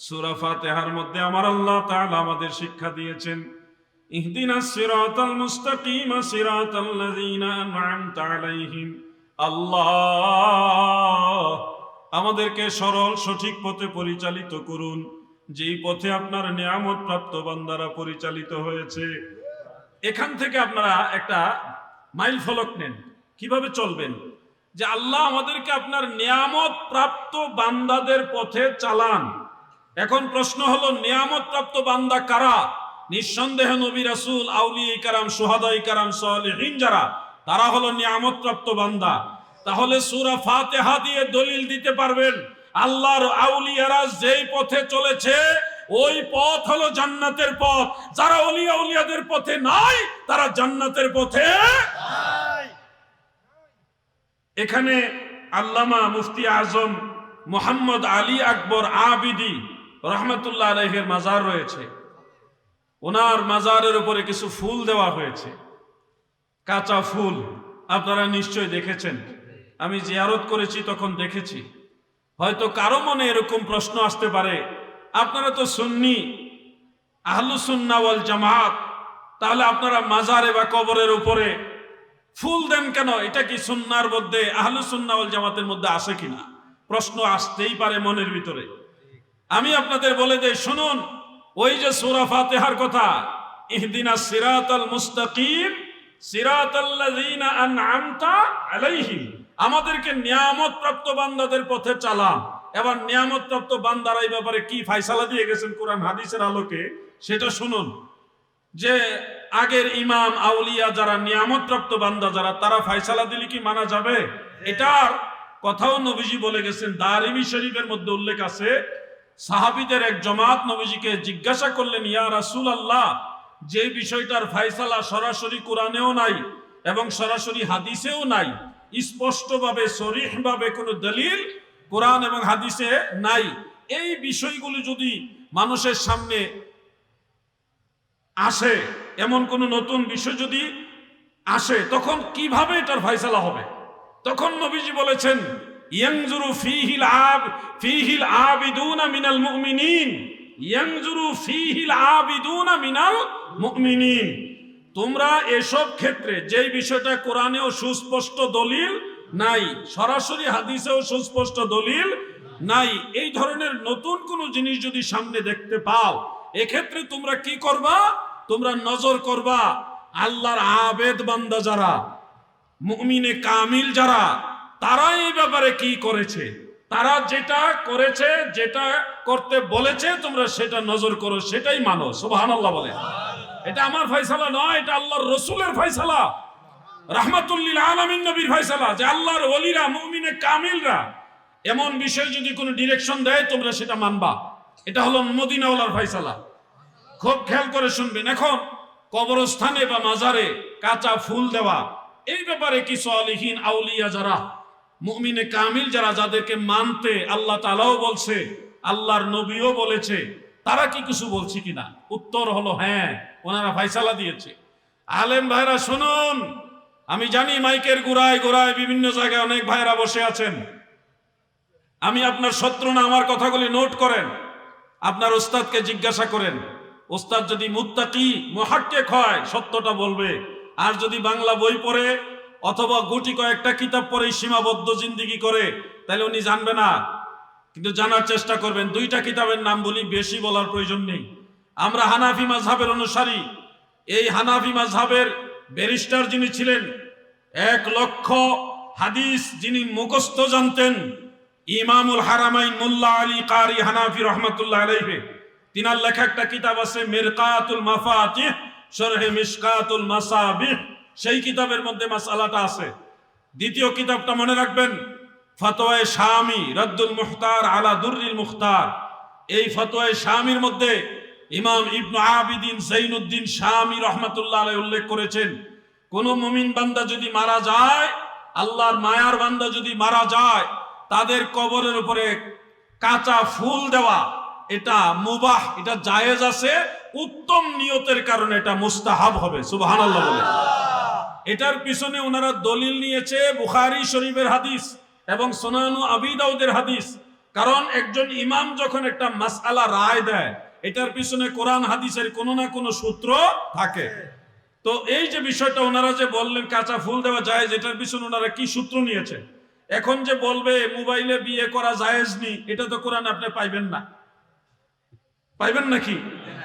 সূরা ফাতিহার মধ্যে আমার আল্লাহ তাআলা আমাদের শিক্ষা দিয়েছেন, ইহদিনাস সিরাতাল মুস্তাকিম সিরাতাল্লাযীনা আন'আমতা আলাইহিম। আল্লাহ আমাদেরকে সরল সঠিক পথে পরিচালিত করুন, যেই পথে আপনার নিয়ামত প্রাপ্ত বান্দারা পরিচালিত হয়েছে। এখান থেকে আপনারা একটা মাইল ফলক নেন, কিভাবে চলবেন, যে আল্লাহ আমাদেরকে আপনার নিয়ামত প্রাপ্ত বান্দাদের পথে চালান। এখন প্রশ্ন হলো, নিয়ামত প্রাপ্ত বান্দা কারা? নিঃসন্দেহে নবী রাসূল, আউলিয়া কিরাম, শুহাদা কিরাম, সালেহিন যারা, তারা হলো নিয়ামত প্রাপ্ত বান্দা। তাহলে সূরা ফাতিহা দিয়ে দলিল দিতে পারবেন আল্লাহর আউলিয়ারা যেই পথে চলেছে ওই পথ হলো জান্নাতের পথ। যারা ওলিয়া উলিয়াদের পথে নাই তারা জান্নাতের পথে নাই। এখানে আল্লামা মুফতি আজম মুহাম্মদ আলী আকবর আবিদি রহমতুল্লাহ আলাইহির মাজার রয়েছে। ওনার মাজারের উপরে কিছু ফুল দেওয়া হয়েছে, কাঁচা ফুল। আপনারা নিশ্চয় দেখেছেন, আমি জিয়ারত করেছি তখন দেখেছি। হয়তো কারো মনে এরকম প্রশ্ন আসতে পারে, আপনারা তো সুন্নি, আহলুস সুন্নাহ ওয়াল জামাত, তাহলে আপনারা মাজারে বা কবরের উপরে ফুল দেন কেন? এটা কি সুন্নাহর মধ্যে, আহলুস সুন্নাহ ওয়াল জামাতের মধ্যে আসে কিনা? প্রশ্ন আসতেই পারে মনের ভিতরে। আমি আপনাদের বলে দেই, শুনুন, ওই যে সূরা ফাতিহার কথা, ইহদিনাস সিরাতাল মুস্তাকিম সিরাতাল্লাযীনা আন'আমতা আলাইহিম, আমাদেরকে নিয়ামত প্রাপ্ত বান্দাদের পথে চালান। এবার নিয়ামত প্রাপ্ত বান্দারা এই ব্যাপারে কি ফয়সালা দিয়ে গেছেন কোরআন হাদিসের আলোকে, সেটা শুনুন। যে আগের ইমাম আউলিয়া যারা, নিয়ামত প্রাপ্ত বান্দা যারা, তারা ফয়সালা দিলে কি মানা যাবে? এটার কথাও নবীজি বলে গেছেন। দারিমি শরীফের মধ্যে উল্লেখ আছে, সাহাবীদের এক জামাত নবীজিকে জিজ্ঞাসা করলেন, ইয়া রাসূলুল্লাহ, যে বিষয়টার ফয়সালা সরাসরি কোরআনেও নাই এবং সরাসরি হাদিসেও নাই, স্পষ্টভাবে সরিহভাবে কোনো দলিল কোরআন এবং হাদিসে নাই, এই বিষয়গুলো যদি মানুষের সামনে আসে, এমন কোন নতুন বিষয় যদি আসে, তখন কিভাবে এটার ফয়সালা হবে? তখন নবীজি বলেছেন, ইয়ানজুরু ফীহিল আবিদুনা মিনাল মুমিনিন, ইয়ানজুরু ফীহিল আবিদুনা মিনাল মুমিনিন। তোমরা এসব ক্ষেত্রে যেই বিষয়টা কোরআনেও সুস্পষ্ট দলিল নাই, সরাসরি হাদিসেও সুস্পষ্ট দলিল নাই, এই ধরনের নতুন কোন জিনিস যদি সামনে দেখতে পাও, এক্ষেত্রে তোমরা কি করবা? তোমরা নজর করবা আল্লাহর আবেদ বান্দা যারা, মুমিনে কামিল যারা, তারা এই ব্যাপারে কি করেছে। তারা যেটা করেছে, যেটা করতে বলেছে, তোমরা সেটা নজর করো, সেটাই মানো। সুবহানাল্লাহ বলে। এটা আমার ফয়সালা নয়, এটা আল্লাহর রাসূলের ফয়সালা, রাহমাতুল লিল আলামিন নবীর ফয়সালা, যে আল্লাহর ওলিরা, মুমিনে কামিলরা এমন বিষয় যদি কোনো ডিরেকশন দেয়, তোমরা সেটা মানবা। এটা হলো মদিনাওয়ালার ফয়সালা। খুব খেয়াল করে শুনবেন। এখন কবরস্থানে বা মাজারে কাঁচা ফুল দেওয়া, এই ব্যাপারে কি সালেহিন আউলিয়া যারা, মুমিনে কামিল যারা, যাদেরকে মানতে আল্লাহ তাআলাও বলছে, আল্লাহর নবীও বলেছে, তারা কি কিছু বলছে কিনা? উত্তর হলো হ্যাঁ, ওনারা ফয়সালা দিয়েছে। আলেম ভাইরা শুনুন, আমি জানি মাইকের গোড়ায় গোড়ায় বিভিন্ন জায়গায় অনেক ভাইরা বসে আছেন। আমি আপনার শত্রু না, আমার কথাগুলি নোট করেন, আপনার ওস্তাদকে জিজ্ঞাসা করেন। ওস্তাদ যদি মুত্তাকি মুহাক্কিক হয়, সত্যটা বলবে। আর যদি বাংলা বই পড়ে অথবা গুটি কয়েকটা কিতাব পড়ে সীমাবদ্ধ জিন্দেগি করে, তাহলে উনি জানবে না। কিন্তু জানার চেষ্টা করবেন। দুইটা কিতাবের নাম বলি, বেশি বলার প্রয়োজন নেই। আমরা হানাফি মাযহাবের অনুসারী। এই হানাফি মাযহাবের ব্যারিস্টার যিনি ছিলেন, 1 লক্ষ হাদিস যিনি মুখস্থ জানতেন, ইমামুল হারামাইন মুল্লা আলী কারি হানাফি রহমাতুল্লাহ আলাইহি, তিনার লেখা একটা কিতাব আছে, মিরকাতুল মাফাতিহ শরহে মিশকাতুল মাসাবিহ। সেই কিতাবের মধ্যে মাসআলাটা আছে। দ্বিতীয় কিতাবটা মনে রাখবেন, ফতোয়ায়ে শামি রাদ্দুল মুখতার আলা দুররিল মুখতার। এই ফতোয়ায়ে শামির মধ্যে ইমাম ইবনু আবিদিন যাইনুদ্দিন শামি রহমাতুল্লাহ আলাইহি উল্লেখ করেছেন, কোন মুমিন বান্দা যদি মারা যায়, আল্লাহর মায়ার বান্দা যদি মারা যায়, তাদের কবরের উপরে কাঁচা ফুল দেওয়া এটা মুবাহ, এটা জায়েজ আছে। উত্তম নিয়তের কারণে এটা মুস্তাহাব হবে। সুবহানাল্লাহ বলে। এটার পিছনে ওনারা দলিল নিয়েছে বুখারী শরীফের হাদিস এবং সুনানু আবি দাউদের হাদিস। কারণ একজন ইমাম যখন একটা মাসআলা রায় দেয়, এটার পিছনে কোরআন হাদিসের কোনো না কোনো সূত্র থাকে। তো এই যে বিষয়টা ওনারা যে বললেন কাঁচা ফুল দেওয়া জায়েজ, এটার পিছনে ওনারা কি সূত্র নিয়েছে? এখন যে বলবে মোবাইলে বিয়ে করা জায়েজ নি, এটা তো কোরআন আপনি পাইবেন না, পাইবেন নাকি?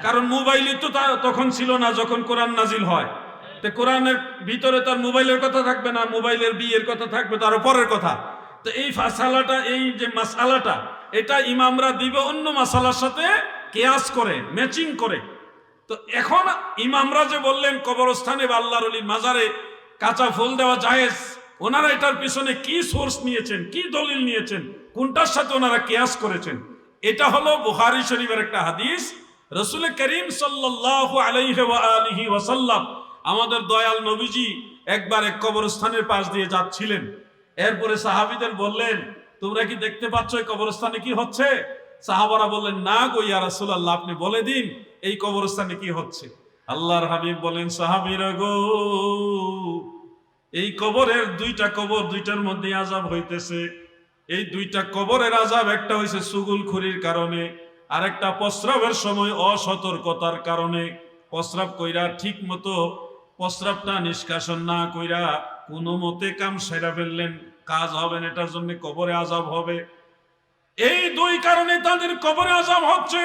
কারণ মোবাইলই তো তখন ছিল না যখন কোরআন নাজিল হয়। তো কোরআনের ভিতরে তার মোবাইলের কথা থাকবে না, মোবাইলের বিয়ের কথা থাকবে তার পরের কথা। তো এই ফাসালাটা, এই যে মাসআলাটা, এটা ইমামরা দিবে অন্য মাসালার সাথে কিয়াস করে, ম্যাচিং করে। তো এখন ইমামরা যে বললেন কবরস্থানে বা আল্লাহর ওলির মাজারে কাঁচা ফুল দেওয়া জায়েজ, ওনারা এটার পিছনে কি সোর্স নিয়েছেন, কি দলিল নিয়েছেন, কোনটার সাথে ওনারা কিয়াস করেছেন? এটা হলো বুখারী শরীফের একটা হাদিস। রাসূল করিম সাল্লাল্লাহু আলাইহি ওয়া আলিহি ওয়াসাল্লাম, আমাদের দয়াল নবীজি একবার এক কবরস্থানের পাশ দিয়ে যাচ্ছিলেন। এরপরে সাহাবীদের বললেন, তোমরা কি দেখতে পাচ্ছ এই কবরস্থানে কি হচ্ছে? সাহাবারা বললেন, না গো ইয়া রাসূলুল্লাহ, আপনি বলে দিন এই কবরস্থানে কি হচ্ছে। আল্লাহর হাবিব বলেন, সাহাবীরা গো, এই কবরের দুইটা কবর, দুইটার মধ্যে আযাব হইতেছে। এই দুইটা কবরের আযাব, একটা হইছে চুগুলখুরির কারণে, আর একটা প্রস্রাবের সময় অসতর্কতার কারণে। প্রস্রাব কইরা ঠিক মতো প্রস্রাবটা নিষ্কাশন না কইরা কোনো মতে কাম সেরা ফেললেন, কাজ হবে না, এটার জন্য কবরে আযাব হবে। এই দুই কারণে তাদের কবরে আযাব হচ্ছে।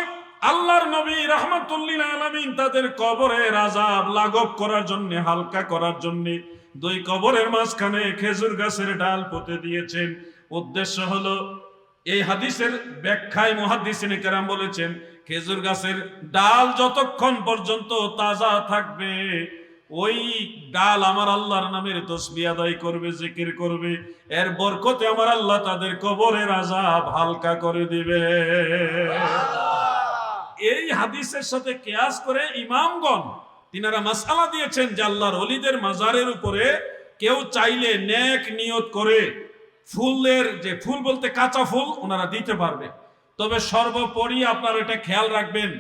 আল্লাহর নবী রাহমাতুল্লিল আলামিন তাদের কবরের আযাব লাঘব করার জন্য, হালকা করার জন্য দুই কবরের মাঝখানে খেজুর গাছের ডাল পুঁতে দিয়েছেন। উদ্দেশ্য হলো, এই হাদিসের ব্যাখ্যায় মুহাদ্দিসিনে কেরাম বলেছেন, খেজুর গাছের ডাল যতক্ষণ পর্যন্ত তাজা থাকবে, ওই ডাল আমার আল্লাহর নামের তাসবিহ আদায় করবে, জিকির করবে, এর বরকতে আমার আল্লাহ তাদের কবরের আযাব হালকা করে দিবে। এই হাদিসের সাথে কিয়াস করে ইমামগণ তিনারা মাসআলা দিয়েছেন যে আল্লাহর ওলিদের মাজারের উপরে কেউ চাইলে নেক নিয়ত করে ফুলের, যে ফুল বলতে কাঁচা ফুল, ওনারা দিতে পারবে। তবে সর্বোপরি আপনারা এটা খেয়াল রাখবেন,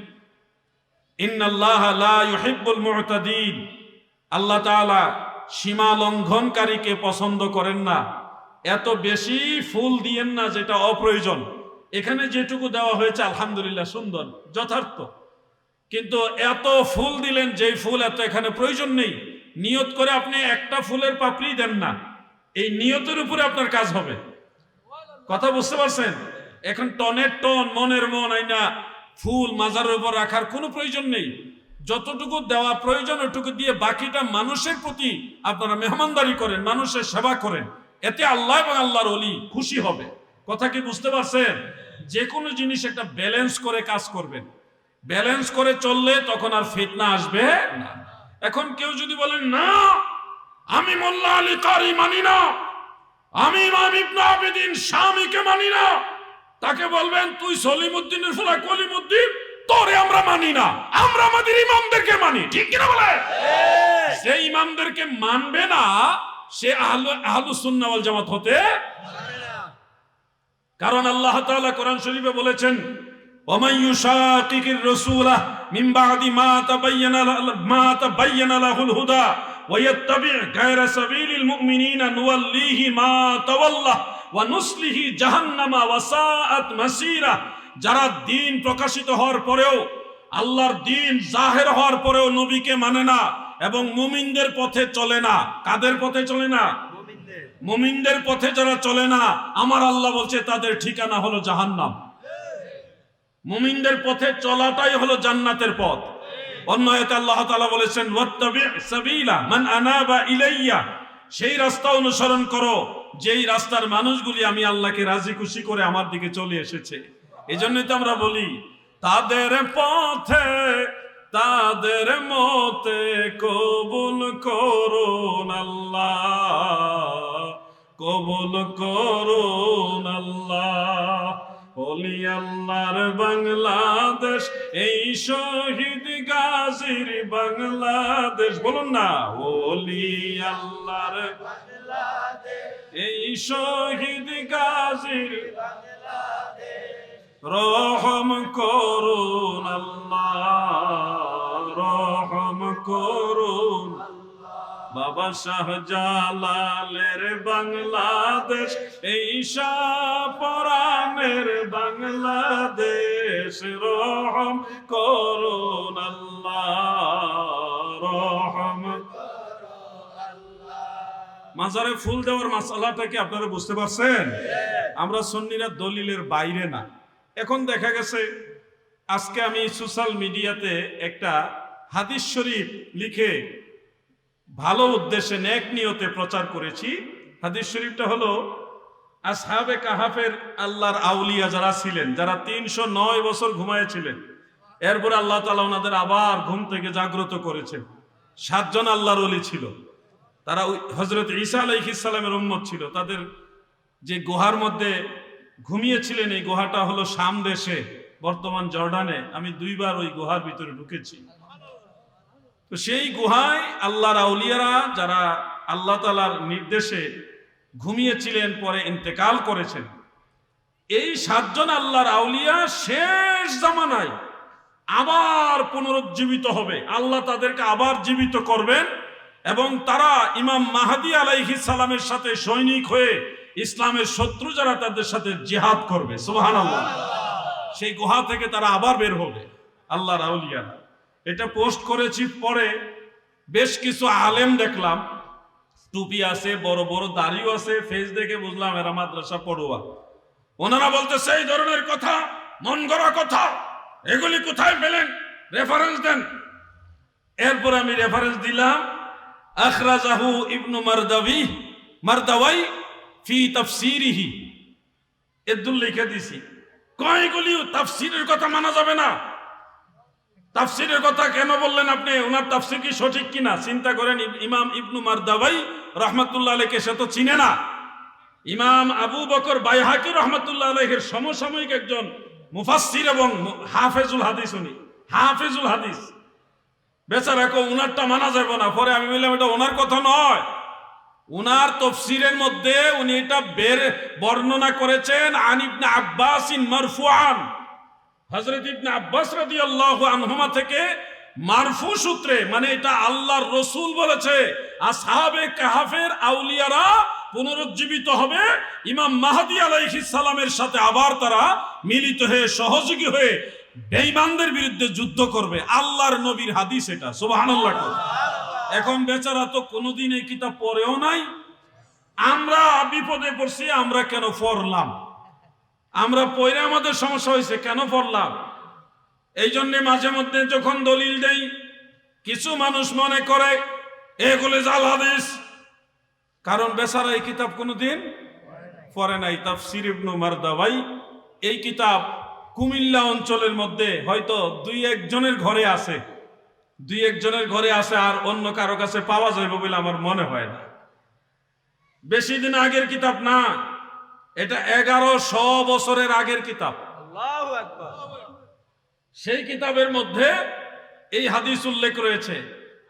ইন্নাল্লাহা লা ইউহিব্বুল মু'তাদিন, আল্লাহ তাআলা সীমা লঙ্ঘনকারীকে পছন্দ করেন না। এত বেশি ফুল দিয়েন না যেটা অপ্রয়োজন। এখানে যেটুকু দেওয়া হয়েছে আলহামদুলিল্লাহ সুন্দর, যথার্থ, কিন্তু এত ফুল দিলেন যেই ফুল এত এখানে প্রয়োজন নেই। নিয়ত করে আপনি একটা ফুলের পাপড়ি দেন না, এই নিয়তের উপরে আপনার কাজ হবে। কথা বুঝতে পারছেন? এখন টনের টন, মনের মন আইনা ফুল মাজারের উপর রাখার কোনো প্রয়োজন নেই। যতটুকু দেওয়া প্রয়োজন ওটুকু দিয়ে বাকিটা মানুষের প্রতি আপনারা মেহমানদারি করেন, মানুষের সেবা করেন, এতে আল্লাহ এবং আল্লাহর ওলি খুশি হবে। কথা কি বুঝতে পারছেন? যে কোনো জিনিস একটা ব্যালেন্স করে কাজ করবেন, ব্যালেন্স করে চললে তখন আর ফিতনা আসবে না। এখন কেউ যদি বলেন, না আমি মোল্লা আলী কারি মানি না, আমি ইমাম ইবনে আবিদিন শামীকে মানি না, তাকে বলবেন, তুই সলিমউদ্দিনের ফুলা কলিমউদ্দিন, তোরে আমরা মানি না, আমরা আমাদের ইমামদেরকে মানি। ঠিক কিনা বলে? সে ইমামদেরকে মানবে না, সে আহলুস সুন্নাহ ওয়াল জামাত হতে পারে না। কারণ আল্লাহ তাআলা কোরআন শরীফে বলেছেন, ওমান ইউশাকিকির রাসূলা মিন বাদি মা তাবায়্যানা লাহুল হুদা ওয়া ইয়াত্তাবি' গায়রা সাবিলিল মুমিনিনা নুওয়াল্লিহি মা তাওয়াল্লা ওয়া নুসলিহি জাহান্নামা ওয়া সাআত মাসীরা। যারা দ্বীন প্রকাশিত হওয়ার পরেও, আল্লাহর দ্বীন জাহের হওয়ার পরেও নবীকে মানে না এবং মুমিনদের পথে চলে না। কাদের পথে চলে না? মুমিনদের পথে যারা চলে না, আমার আল্লাহ বলছে তাদের ঠিকানা হলো জাহান্নাম। মুমিনদের পথে চলাটাই হলো জান্নাতের পথ। অন্য আয়াতে আল্লাহ তাআলা বলেছেন, ওয়াত্তাবি' সাবিলা মান আনাবা ইলাইয়া, সেই রাস্তা অনুসরণ করো যেই রাস্তার মানুষগুলি আমি আল্লাহকে রাজি খুশি করে আমার দিকে চলে এসেছে। এজন্যই তো আমরা বলি, তাদের পথে তাদের মতে কবুল করুন আল্লাহ, কবুল করুন আল্লাহ। ওলি আল্লাহর বাংলাদেশ, এই শহীদ গাজীর বাংলাদেশ, বলুন না, ওলি আল্লাহর বাংলাদেশ, এই শহীদ গাজীর বাংলাদেশ, রহম করুন আল্লাহ, রহম করুন আল্লাহ। বাবা শাহজালালের বাংলাদেশ, এই শাহপরাণের বাংলাদেশ, রহম করুন আল্লাহ, রহম। মাজারে ফুল দেওয়ার মাসালাটা কি আপনারা বুঝতে পারছেন? আমরা সুন্নিরা দলিলের বাইরে না। এখন দেখা গেছে আজকে আমি সোশ্যাল মিডিয়াতে একটা হাদিস শরীফ লিখে ভালো উদ্দেশ্যে নেক নিয়তে প্রচার করেছি। হাদিস শরীফটা হলো আসহাবে কাহাফের আল্লাহর আউলিয়া যারা ছিলেন, যারা 309 বছর ঘুমায়েছিলেন, এরপরে আল্লাহ তাআলা ওনাদের আবার ঘুম থেকে জাগ্রত করেছেন। 7 জন আল্লাহর ওলি ছিল, তারা হযরত ঈসা আলাইহিস সালামের উম্মত ছিল। তাদের যে গুহার মধ্যে ঘুমিয়েছিলেন, এই গুহাটা হলো শাম দেশে, বর্তমান জর্ডানে। আমি 2 বার ওই গুহার ভিতরে ঢুকেছি। তো সেই গুহায় আল্লাহর আউলিয়ারা যারা আল্লাহ তাআলার নির্দেশে ঘুমিয়েছিলেন, পরে ইন্তেকাল করেছেন, এই 7 জন আল্লাহর আউলিয়া শেষ জামানায় আবার পুনরুজ্জীবিত হবে। আল্লাহ তাদেরকে আবার জীবিত করবেন এবং তারা ইমাম মাহদী আলাইহিস সালামের সাথে সৈনিক হয়ে ইসলামের শত্রু যারা তাদের সাথে জিহাদ করবে। সুবহানাল্লাহ। সেই গুহা থেকে তারা আবার বের হবে আল্লাহর আউলিয়ারা। এটা পোস্ট করেছি, পরে বেশ কিছু আলেম দেখলাম, টুপি আছে, বড় বড় দাড়িও আছে, ফেস দেখে বুঝলাম এরা মাদ্রাসা পড়ুয়া। ওনারা বলতেছে এই ধরনের কথা, মন গড়া কথা, এগুলি কোথায় পেলেন? রেফারেন্স দেন। এরপর আমি রেফারেন্স দিলাম, আখরাজাহু ইবনু মারদাওয়াই ফি তাফসীরিহি, এদুল লিখে দিছি। কয়গুলি তাফসীরের কথা মানা যাবে না? তাফসীরের কথা কেন বললেন আপনি? ওনার তাফসীর কি সঠিক কিনা চিন্তা করেন। ইমাম ইবনু মারদাওয়াই রাহমাতুল্লাহ আলাইহি সে তো চিনে না। ইমাম আবু বকর বাইহাকি রাহমাতুল্লাহ আলাইহির সমসাময়িক একজন মুফাসসির এবং হাফেজুল হাদিস, উনি হাফেজুল হাদিস। বেচারা কো উনারটা মানা যাবে না। পরে আমি বললাম এটা ওনার কথা নয়, উনার তাফসীরের মধ্যে উনি এটা বর্ণনা করেছেন আন ইবনে আব্বাস মারফুআন, হযরত ইবনে আব্বাস রাদিয়াল্লাহু আনহুমা থেকে মারফু সূত্রে, মানে এটা আল্লাহর রাসূল বলেছে আসহাবে কাহাফের আউলিয়ারা পুনরুজ্জীবিত হবে, ইমাম মাহদী আলাইহিস সালামের সাথে আবার তারা মিলিত হয়ে সহযোগী হয়ে বেঈমানদের বিরুদ্ধে যুদ্ধ করবে। আল্লাহর নবীর হাদিস এটা। সুবহানাল্লাহ। এখন বেচারা তো কোনোদিন এই কিতাব পড়েও নাই। আমরা বিপদে পড়ছি, আমরা কেন পড়লাম? আমরা পড়ে আমাদের সমস্যা হয়েছে, কেন পড়লাম? এই জন্য মাঝে মধ্যে যখন দলিল দেই, কিছু মানুষ মনে করে এগুলো জাল হাদিস, কারণ বেচারা এই কিতাব কোনোদিন পড়ে নাই। তাফসীর ইবনু মারদাওয়াই, এই কিতাব কুমিল্লা অঞ্চলের মধ্যে হয়তো 2-1 জনের ঘরে আছে, 2-1 জনের ঘরে আছে, আর অন্য কারো কাছে পাওয়া যাবে বলে আমার মনে হয় না। বেশি দিন আগের কিতাব না, এটা 1100 বছরের আগের কিতাব। আল্লাহু আকবার। সেই কিতাবের মধ্যে এই হাদিস উল্লেখ রয়েছে,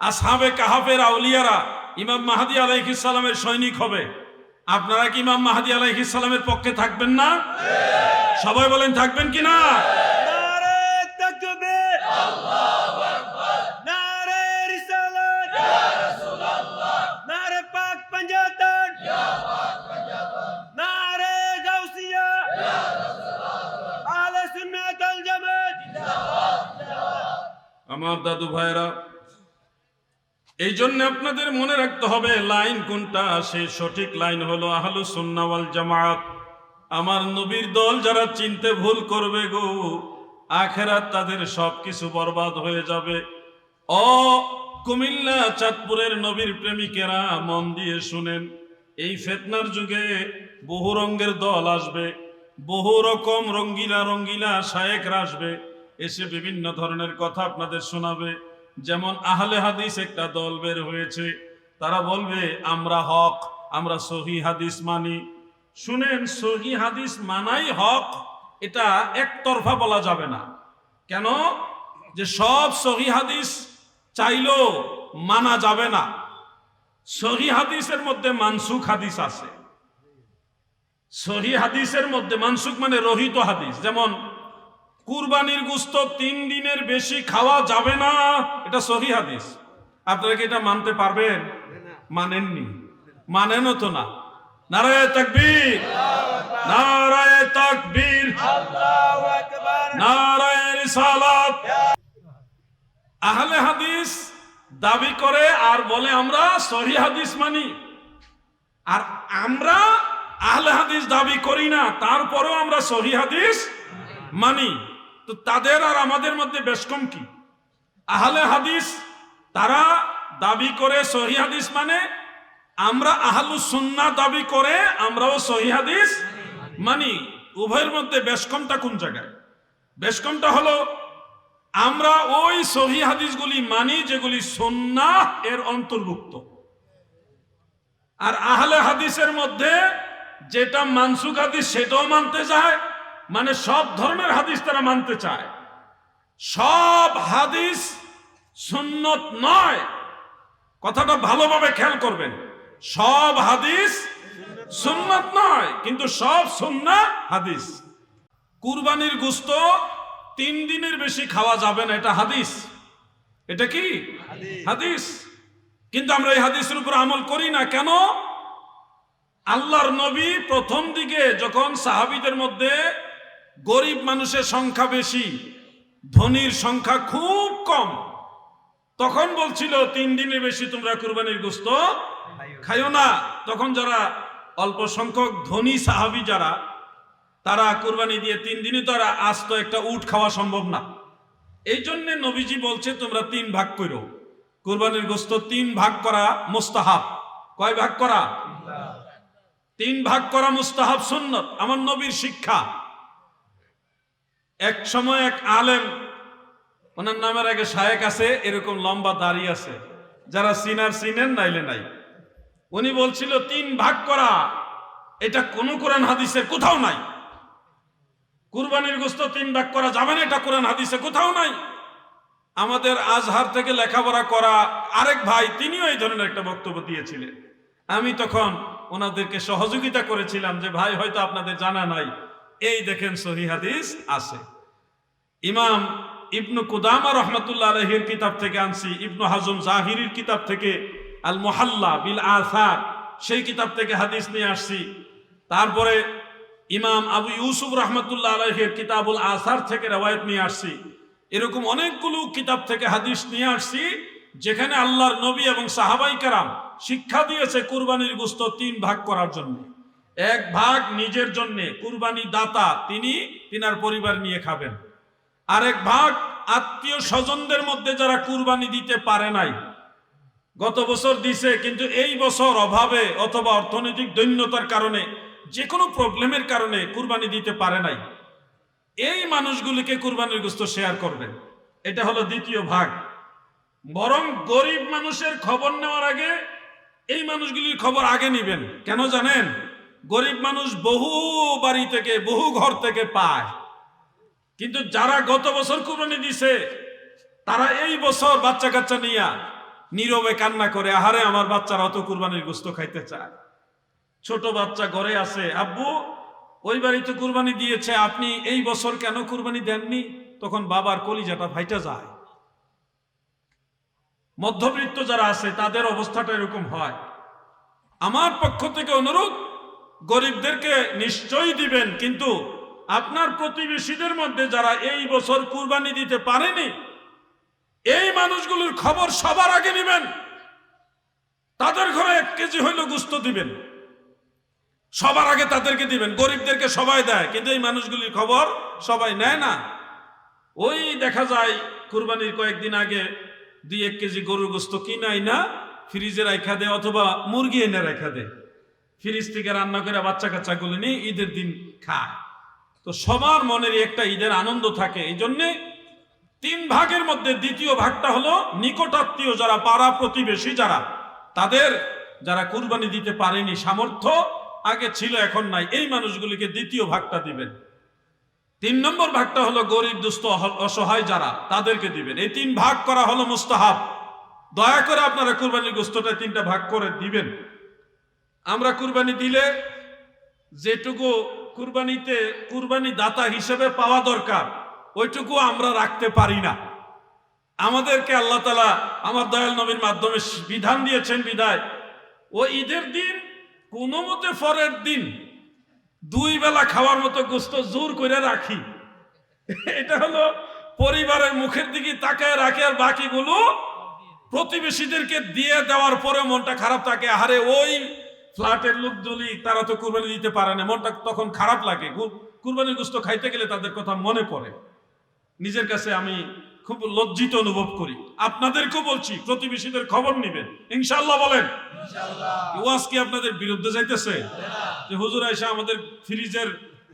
আসহাবে কাহাফের আউলিয়ারা ইমাম মাহদী আলাইহিস সালামের সৈনিক হবে। আপনারা কি ইমাম মাহদী আলাইহিস সালামের পক্ষে থাকবেন না? সবাই বলেন থাকবেন কি না? নারে তাকবীর, আল্লাহু আকবার, নারে রিসালাত, ইয়া রাসূলুল্লাহ, নারে পাক পাঞ্জাতন, ইয়া পাক পাঞ্জাতন, নারে গাউসিয়া, ইয়া রাসূলুল্লাহ, আহলে সুন্নাত ওয়াল জামাত, জিন্দাবাদ জিন্দাবাদ। আমার দাদু ভাইরা, এই জন্য আপনাদের মনে রাখতে হবে লাইন কোনটা। সেই সঠিক লাইন হলো আহলুস সুন্নাহ ওয়াল জামাত। আমার নবীর দল যারা চিনতে ভুল করবে গো, আখেরাত তাদের সবকিছু বরবাদ হয়ে যাবে। ও কুমিল্লা চাঁদপুরের নবীর প্রেমিকেরা, মন দিয়ে শুনেন, এই ফিতনার যুগে বহু রঙের দল আসবে, বহু রকম রঙ্গিলা শায়েখরা আসবে, এসে বিভিন্ন ধরনের কথা আপনাদের শোনাবে। যেমন আহলে হাদিস একটা দল বের হয়েছে, তারা বলবে আমরা হক, আমরা সহিহ হাদিস মানি। শুনেন, সহিহ হাদিস মানাই হক, এটা একতরফা বলা যাবে না। কেন? যে সব সহিহ হাদিস চাইলেও মানা যাবে না। সহিহ হাদিসের মধ্যে মানসুখ হাদিস আছে। সহিহ হাদিসের মধ্যে মানসুখ মানে রহিত হাদিস, যেমন কুরবানির গোশত 3 দিনের বেশি খাওয়া যাবে না, এটা সহিহ হাদিস। আপনারা কি এটা মানতে পারবেন? মানেননি, মানেনও তো না। নারায়ে তাকবীর, নারায়ে তাকবীর, আল্লাহু আকবার। নারায়ে রিসালাত। আহলে হাদিস দাবি করে আর বলে আমরা সহিহ হাদিস মানি, আর আমরা আহলে হাদিস দাবি করি না, তারপরেও আমরা সহিহ হাদিস মানি। তো তাদের আর আমাদের মধ্যে বেশ কম কি? আহলে হাদিস তারা দাবি করে সহিহ হাদিস মানে, আমরা আহলুস সুন্নাহ দাবি করে আমরাও সহিহ হাদিস মানি। উভয়ের মধ্যে বেশ কমটা কোন জায়গায়? বেশ কমটা হলো আমরা ওই সহিহ হাদিসগুলি মানি যেগুলি সুন্নাহ এর অন্তর্ভুক্ত, আর আহলে হাদিসের মধ্যে যেটা মানসুখ হাদিস সেটাও মানতে চায়, মানে সব ধরনের হাদিস তারা মানতে চায়। সব হাদিস সুন্নত নয়, কথাটা ভালোভাবে খেয়াল করবেন। সব হাদিস সুন্নত নয়, কিন্তু সব সুন্নাহ হাদিস। কুরবানির গোশত 3 দিনের বেশি খাওয়া যাবে না, এটা হাদিস। এটা কি হাদিস? কিন্তু আমরা এই হাদিসের উপর আমল করি না কেন? আল্লাহর নবী প্রথম দিকে যখন সাহাবীদের মধ্যে গরিব মানুষের সংখ্যা বেশি, ধনীর সংখ্যা খুব কম, তখন বলছিল 3 দিনের বেশি তোমরা কুরবানির গোশত খাইও না। তখন যারা অল্প সংখ্যক ধনী সাহাবী যারা, তারা কুরবানি দিয়ে 3 দিনই তো আর আস্ত একটা উট খাওয়া সম্ভব না। এই জন্য নবীজি বলছে তোমরা 3 ভাগ করো কুরবানির গোশত। 3 ভাগ করা মুস্তাহাব। কয় ভাগ করা? 3 ভাগ করা মুস্তাহাব, সুন্নত, আমার নবীর শিক্ষা। এক সময় এক আলেম, ওনার নামের আগে শায়েক আছে, এরকম লম্বা দাড়ি আছে, যারা সিনার সিনেন, নাইলে নাই। উনি বলছিল 3 ভাগ করা এটা কোন কোরআন হাদিসের কোথাও নাই। কুরবানির গোশত 3 ভাগ করা যাবে না, এটা কোরআন হাদিসে কোথাও নাই। আমাদের আজহার থেকে লেখাপড়া করা আরেক ভাই, তিনিও এই ধরনের একটা বক্তব্য দিয়েছিলেন। আমি তখন ওনাদেরকে সহযোগিতা করেছিলাম যে ভাই হয়তো আপনাদের জানা নাই, এই দেখেন সহিহ হাদিস আছে। ইমাম ইবনু কুদামা রহমাতুল্লাহ আলাইহির কিতাব থেকে আনছি, ইবনু হাজম জাহিরির কিতাব থেকে আল মুহাল্লা বিল আসার, সেই কিতাব থেকে হাদিস নিয়ে আসছি। তারপরে ইমাম আবু ইউসুফ রহমাতুল্লাহ আলাইহির কিতাবুল আসার থেকে রওয়ায়াত নিয়ে আসছি। এরকম অনেকগুলো কিতাব থেকে হাদিস নিয়ে আসছি যেখানে আল্লাহর নবী এবং সাহাবাই কেরাম শিক্ষা দিয়েছে কুরবানির গোশত 3 ভাগ করার জন্য। 1 ভাগ নিজের জন্য, কুরবানি দাতা তিনি তিনার পরিবার নিয়ে খাবেন। আরেক ভাগ আত্মীয় স্বজনদের মধ্যে যারা কুরবানি দিতে পারে নাই, গত বছর দিছে কিন্তু এই বছর অভাবে অথবা অর্থনৈতিক দৈন্যতার কারণে, যে কোনো প্রবলেমের কারণে কুরবানি দিতে পারে নাই, এই মানুষগুলিকে কুরবানির গোশত শেয়ার করবেন। এটা হলো দ্বিতীয় ভাগ। বরং গরিব মানুষের খবর নেওয়ার আগে এই মানুষগুলির খবর আগে নেবেন। কেন জানেন? গরিব মানুষ বহু বাড়ি থেকে, বহু ঘর থেকে পায়, কিন্তু যারা গত বছর কুরবানি দিছে তারা এই বছর বাচ্চা কাচ্চা নিয়ে নীরবে কান্না করে, আহারে আমার বাচ্চারা অত কুরবানির গোশত খাইতে চায়। ছোট বাচ্চা ঘরে আছে, আব্বু ওই বাড়িতে কুরবানি দিয়েছে, আপনি এই বছর কেন কুরবানি দেননি? তখন বাবার কলিজাটা ফাইটা যায়। মধ্যবিত্ত যারা আছে তাদের অবস্থাটা এরকম হয়। আমার পক্ষ থেকে অনুরোধ, গরিবদেরকে নিশ্চয়ই দিবেন, কিন্তু আপনার প্রতিবেশীদের মধ্যে যারা এই বছর কুরবানি দিতে পারেনি, এই মানুষগুলোর খবর সবার আগে নেবেন। তাদের ঘরে 1 কেজি হইলো গোশত দিবেন, সবার আগে তাদেরকে দিবেন। গরিবদেরকে সবাই দেয়, কিন্তু এই মানুষগুলির খবর সবাই নেয় না। ওই দেখা যায় কুরবানির কয়েকদিন আগে 2-1 কেজি গরুর গোশত কিনাই না, ফ্রিজে রাখা দেয় অথবা মুরগি এনে রাখা দেয়, ফ্রিজ থেকে রান্না করে বাচ্চা কাচ্চা গুলো নিয়ে ঈদের দিন খায়। তো সবার মনের একটা ঈদের আনন্দ থাকে। এই জন্যে 3 ভাগের মধ্যে দ্বিতীয় ভাগটা হলো নিকটাত্মীয় যারা, পাড়া প্রতিবেশী যারা, তাদের যারা কুরবানি দিতে পারেনি, সামর্থ্য আগে ছিল এখন নাই, এই মানুষগুলিকে দ্বিতীয় ভাগটা দিবেন। 3 নম্বর ভাগটা হলো গরিব দুস্থ অসহায় যারা, তাদেরকে দিবেন। এই 3 ভাগ করা হলো মুস্তাহাব। দয়া করে আপনারা কুরবানির গোশতটা 3টা ভাগ করে দিবেন। আমরা কুরবানি দিলে যেটুকু কুরবানিতে কুরবানি দাতা হিসেবে পাওয়া দরকার ওইটুকু আমরা রাখতে পারি না। আমাদেরকে আল্লাহ তাআলা আমার দয়াল নবীর মাধ্যমে বিধান দিয়েছেন বিধায় ও ঈদের দিন কোনো মতে পরের দিন 2 বেলা খাওয়ার মতো গোস্ত জোর করে রাখি। এটা হলো পরিবারের মুখের দিকে তাকায় রাখে, আর বাকিগুলো প্রতিবেশীদেরকে দিয়ে দেওয়ার পরে মনটা খারাপ থাকে, আরে ওই ফ্ল্যাটের লোকগুলি তারা তো কুরবানি দিতে পারে না, মনটা তখন খারাপ লাগে। কুরবানির গোস্ত খাইতে গেলে তাদের কথা মনে পড়ে। নিজের কাছে আমি খুব লজ্জিত অনুভব করি। আপনাদেরকেও বলছি, প্রতিবেশীদের খবর নিবেন ইনশাআল্লাহ। বলেন ওয়াজ কি আপনাদের বিরুদ্ধে যাইতেছে? যে হুজুর আয়েশা আমাদের ফ্রিজের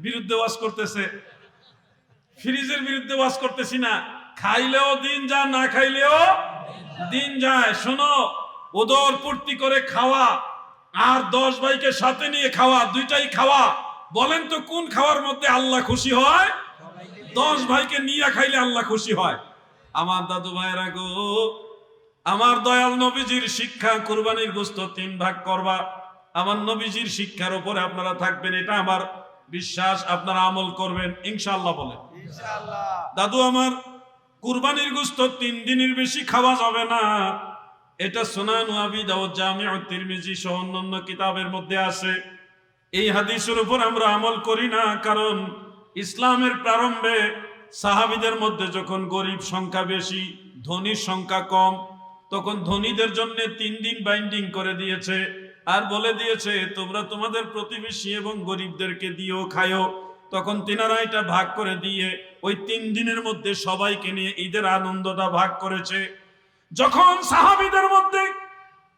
বিরুদ্ধে ওয়াজ করতেছে। ফ্রিজের বিরুদ্ধে ওয়াজ করতেছি না, খাইলেও দিন যায়, না খাইলেও দিন যায়। শোনো, ওদর পূর্তি করে খাওয়া আর 10 ভাইকে সাথে নিয়ে খাওয়া, দুইটাই খাওয়া। বলেন তো কোন খাওয়ার মধ্যে আল্লাহ খুশি হয়? 10 ভাইকে নিয়ে খাইলে আল্লাহ খুশি হয়। আমার দাদু ভাইরা গো, আমার দয়াল নবীজির শিক্ষা, কুরবানির গোশত 3 ভাগ করবা। আমার নবীজির শিক্ষার উপরে আপনারা থাকবেন, এটা আমার বিশ্বাস। আপনারা আমল করবেন ইনশাআল্লাহ। বলেন ইনশাআল্লাহ। দাদু আমার, কুরবানির গোশত 3 দিনের বেশি খাওয়া যাবে না। এটা সুনান আবি দাউদ, জামিউ তিরমিজি সহ অন্যান্য কিতাবের মধ্যে আছে। এই হাদিসের উপর আমরা আমল করি না, কারণ ইসলামের প্রারম্ভে সাহাবীদের মধ্যে যখন গরিব সংখ্যা বেশি, ধনীর সংখ্যা কম, তখন ধনীদের জন্য 3 দিন বাইন্ডিং করে দিয়েছে, আর বলে দিয়েছে তোমরা তোমাদের প্রতিবেশী এবং গরিবদেরকে দিও, খায়ও। তখন তিনারা এটা ভাগ করে দিয়ে ওই 3 দিনের মধ্যে সবাইকে নিয়ে ঈদের আনন্দটা ভাগ করেছে। যখন সাহাবীদের মধ্যে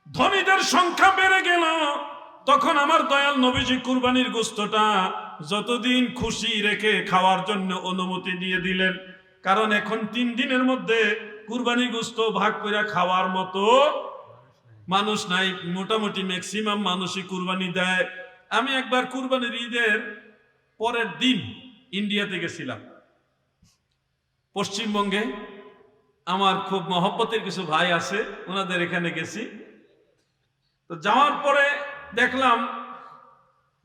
ধনীদের সংখ্যা বেড়ে গেল, তখন আমার দয়াল নবীজি কুরবানির গোশতটা যতদিন খুশি রেখে খাওয়ার জন্য অনুমতি দিয়ে দিলেন। কারণ এখন 3 দিনের মধ্যে কুরবানির গোশত ভাগ করে খাওয়ার মতো মানুষ নাই। মোটামুটি ম্যাক্সিমাম মানুষই কুরবানি দেয়। আমি একবার কুরবানির ঈদের পরের দিন ইন্ডিয়াতে গেছিলাম, পশ্চিমবঙ্গে। আমার খুব মহব্বতের কিছু ভাই আছে, ওনাদের এখানে গেছি। তো যাওয়ার পরে দেখলাম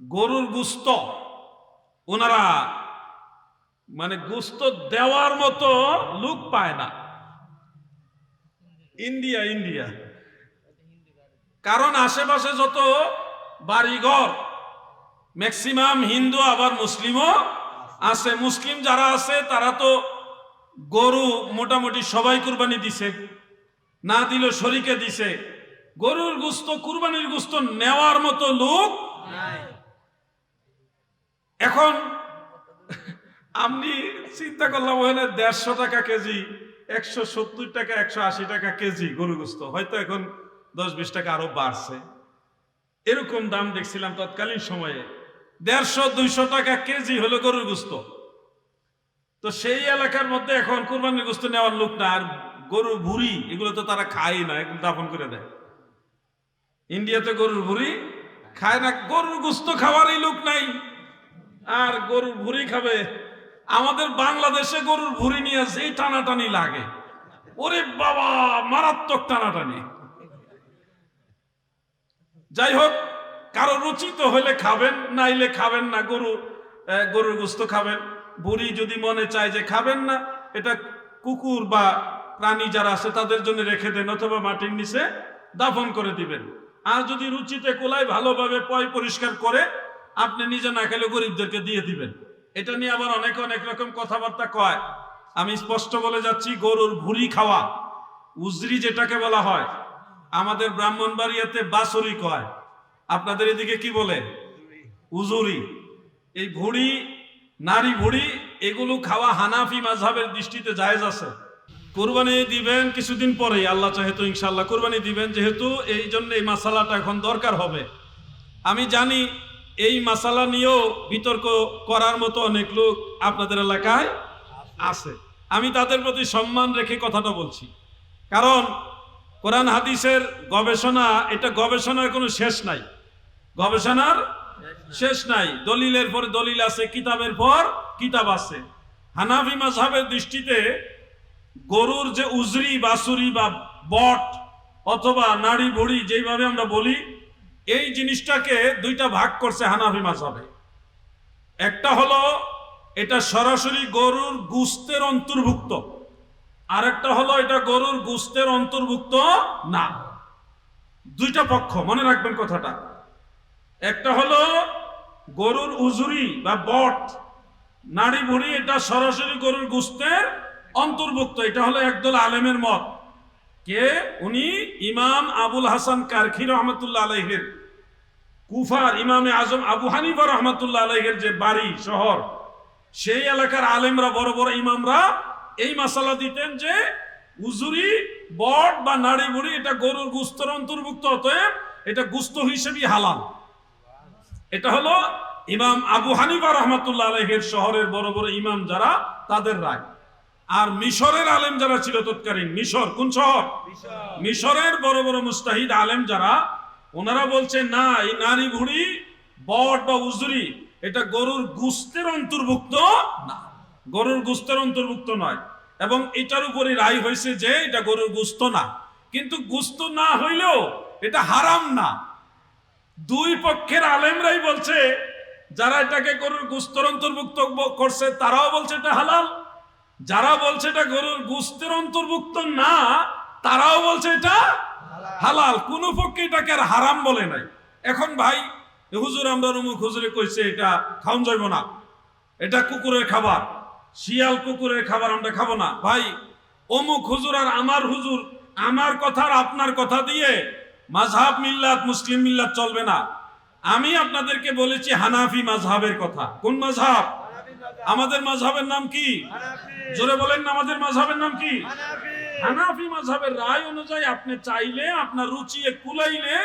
গরুর গোশত ওনারা মানে গোশত দেওয়ার মতো লোক পায় না। ইন্ডিয়া কারণ আশেপাশে যত বাড়িঘর ম্যাক্সিমাম হিন্দু, আবার মুসলিমও আছে। মুসলিম যারা আছে তারা তো গরু মোটামুটি সবাই কুরবানি দিছে, না দিল শরীকে দিছে। গরুর গোশত, কুরবানির গোশত নেওয়ার মতো লোক নাই। এখন আমি চিন্তা করলাম, ওখানে 150 টাকা কেজি, 170 টাকা, 180 টাকা কেজি গরু গোশত, হয়তো এখন 10-20 টাকা আরো বাড়ছে। এরকম দাম দেখছিলাম তৎকালীন সময়ে। 150-200 টাকা কেজি হলো গরুর গোশত। তো সেই এলাকার মধ্যে এখন কুরবানির গোশত নেওয়ার লোক না। আর গরুর ভুঁড়ি এগুলো তো তারা খায় না, এগুলো দাফন করে দেয়। ইন্ডিয়াতে গরুর ভুঁড়ি খায় না, গরুর গোশত খাওয়ারই লোক নাই, আর গরুর ভুঁড়ি খাবে। আমাদের বাংলাদেশে গরুর ভুঁড়ি নিয়ে যেই টানাটানি লাগে, ওরে বাবা, মারাত্মক টানাটানি। যাই হোক, কারো রুচিত হলে খাবেন, নাইলে খাবেন না। গরুর গোশত খাবেন। বুড়ি যদি মনে চায় যে খাবেন না, এটা কুকুর বা প্রাণী যারা আছে তাদের জন্য রেখে দেন, অথবা মাটির নিচে দাফন করে দিবেন। আর যদি রুচিতে কোলায় ভালোভাবে পয় পরিষ্কার করে আপনি নিজে না খেলে গরিবদেরকে দিয়ে দিবেন। এটা নিয়ে আবার অনেক রকম কথাবার্তা কয়। আমি স্পষ্ট বলে যাচ্ছি, গরুর ভুঁড়ি খাওয়া, উজরি যেটাকে বলা হয়, আমাদের ব্রাহ্মণবাড়িয়াতে বাছুরি কয়, আপনাদের এদিকে কি বলে? উজুরি। এই ভুঁড়ি, নারী ভুঁড়ি, এগুলো খাওয়া হানাফি মাযহাবের দৃষ্টিতে জায়েজ আছে। কুরবানি দিবেন কিছুদিন পরেই, আল্লাহ চাহে তো ইনশাআল্লাহ কুরবানি দিবেন। যেহেতু এই জন্য এই মাসালাটা এখন দরকার হবে। আমি জানি এই মাসালা নিয়েও বিতর্ক করার মতো অনেক লোক আপনাদের এলাকায় আছে। আমি তাদের প্রতি সম্মান রেখে কথাটা বলছি, কারণ কোরআন হাদিসের গবেষণা, এটা গবেষণার কোনো শেষ নাই। গবেষণার শেষ নাই। দলিলের পর দলিল আছে, কিতাবের পর কিতাব আছে। হানাফি মাযহাবের দৃষ্টিতে গরুর যে উজরি, বাছুরি বা বট অথবা নাড়ি ভুঁড়ি যেইভাবে আমরা বলি, এই জিনিসটাকে 2টা ভাগ করছে হানাফি মাযহাবে। একটা হলো এটা সরাসরি গরুর গোশতের অন্তর্ভুক্ত, আরেকটা হলো এটা গরুর গোশতের অন্তর্ভুক্ত না। দুইটা পক্ষ, মনে রাখবেন কথাটা। একটা হলো গরুর উজুরি বা বট, নাড়ি ভুড়ি, এটা সরাসরি গরুর গোশতের অন্তর্ভুক্ত। এটা হলো একদল আলেমের মত। কে উনি? ইমাম আবুল হাসান কারখি রহমতুল্লাহ আলাইহির, কুফার ইমামে আজম আবু হানিফা রহমতুল্লাহ আলাইহির যে বাড়ি শহর, সেই এলাকার আলেমরা, বড় বড় ইমামরা এই মাসালা দিতেন যে উজুরি, বট বা নাড়ি ভুড়ি এটা গরুর গোশতের অন্তর্ভুক্ত, অতএব এটা গোশত হিসেবেই হালাল। এটা হলো ইমাম আবু হানিফা রহমতুল্লাহ আলাইহির শহরের বড় বড় ইমাম যারা, তাদের রায়। আর মিশরের আলেম যারা ছিল তৎকালীন, মিশর কোন শহর? মিশরের বড় বড় মুস্তাহিদ আলেম যারা, ওনারা বলছেন না, এই নারী ভুড়ি, বট বা উজুরি এটা গরুর গোশতের অন্তর্ভুক্ত না, গরুর গোশতের অন্তর্ভুক্ত নয়। এবং এটার উপরে রায় হয়েছে যে এটা গরুর গোশত না, কিন্তু গোশত না হইলেও এটা হারাম না। দুই পক্ষের আলেমরাই বলছে, যারা এটাকে গরুর গোশতের অন্তর্ভুক্ত করছে তারাও বলছে এটা হালাল, যারা বলছে এটা গরুর গোশতের অন্তর্ভুক্ত না তারাও বলছে এটা হালাল। কোন পক্ষে এটাকে আর হারাম বলে নাই। এখন ভাই, হুজুর আমরা অমুক হুজুরে কইছে এটা খাওন যাইব না, এটা কুকুরের খাবার, শিয়াল কুকুরের খাবার, আমরা খাবো না। ভাই, অমুক হুজুর আর আমার হুজুর, আমার কথা আর আপনার কথা দিয়ে মাযহাব মিল্লাত, মুসলিম মিল্লাত চলবে না। আমি আপনাদেরকে বলেছি হানাফি মাযহাবের কথা। কোন মাযহাব? আমাদের মাযহাবের নাম কি? জোরে বলেন না, আমাদের মাযহাবের নাম কি? হানাফি মাযহাবের রায় অনুযায়ী আপনি চাইলে, আপনার রুচি কুলাইলে,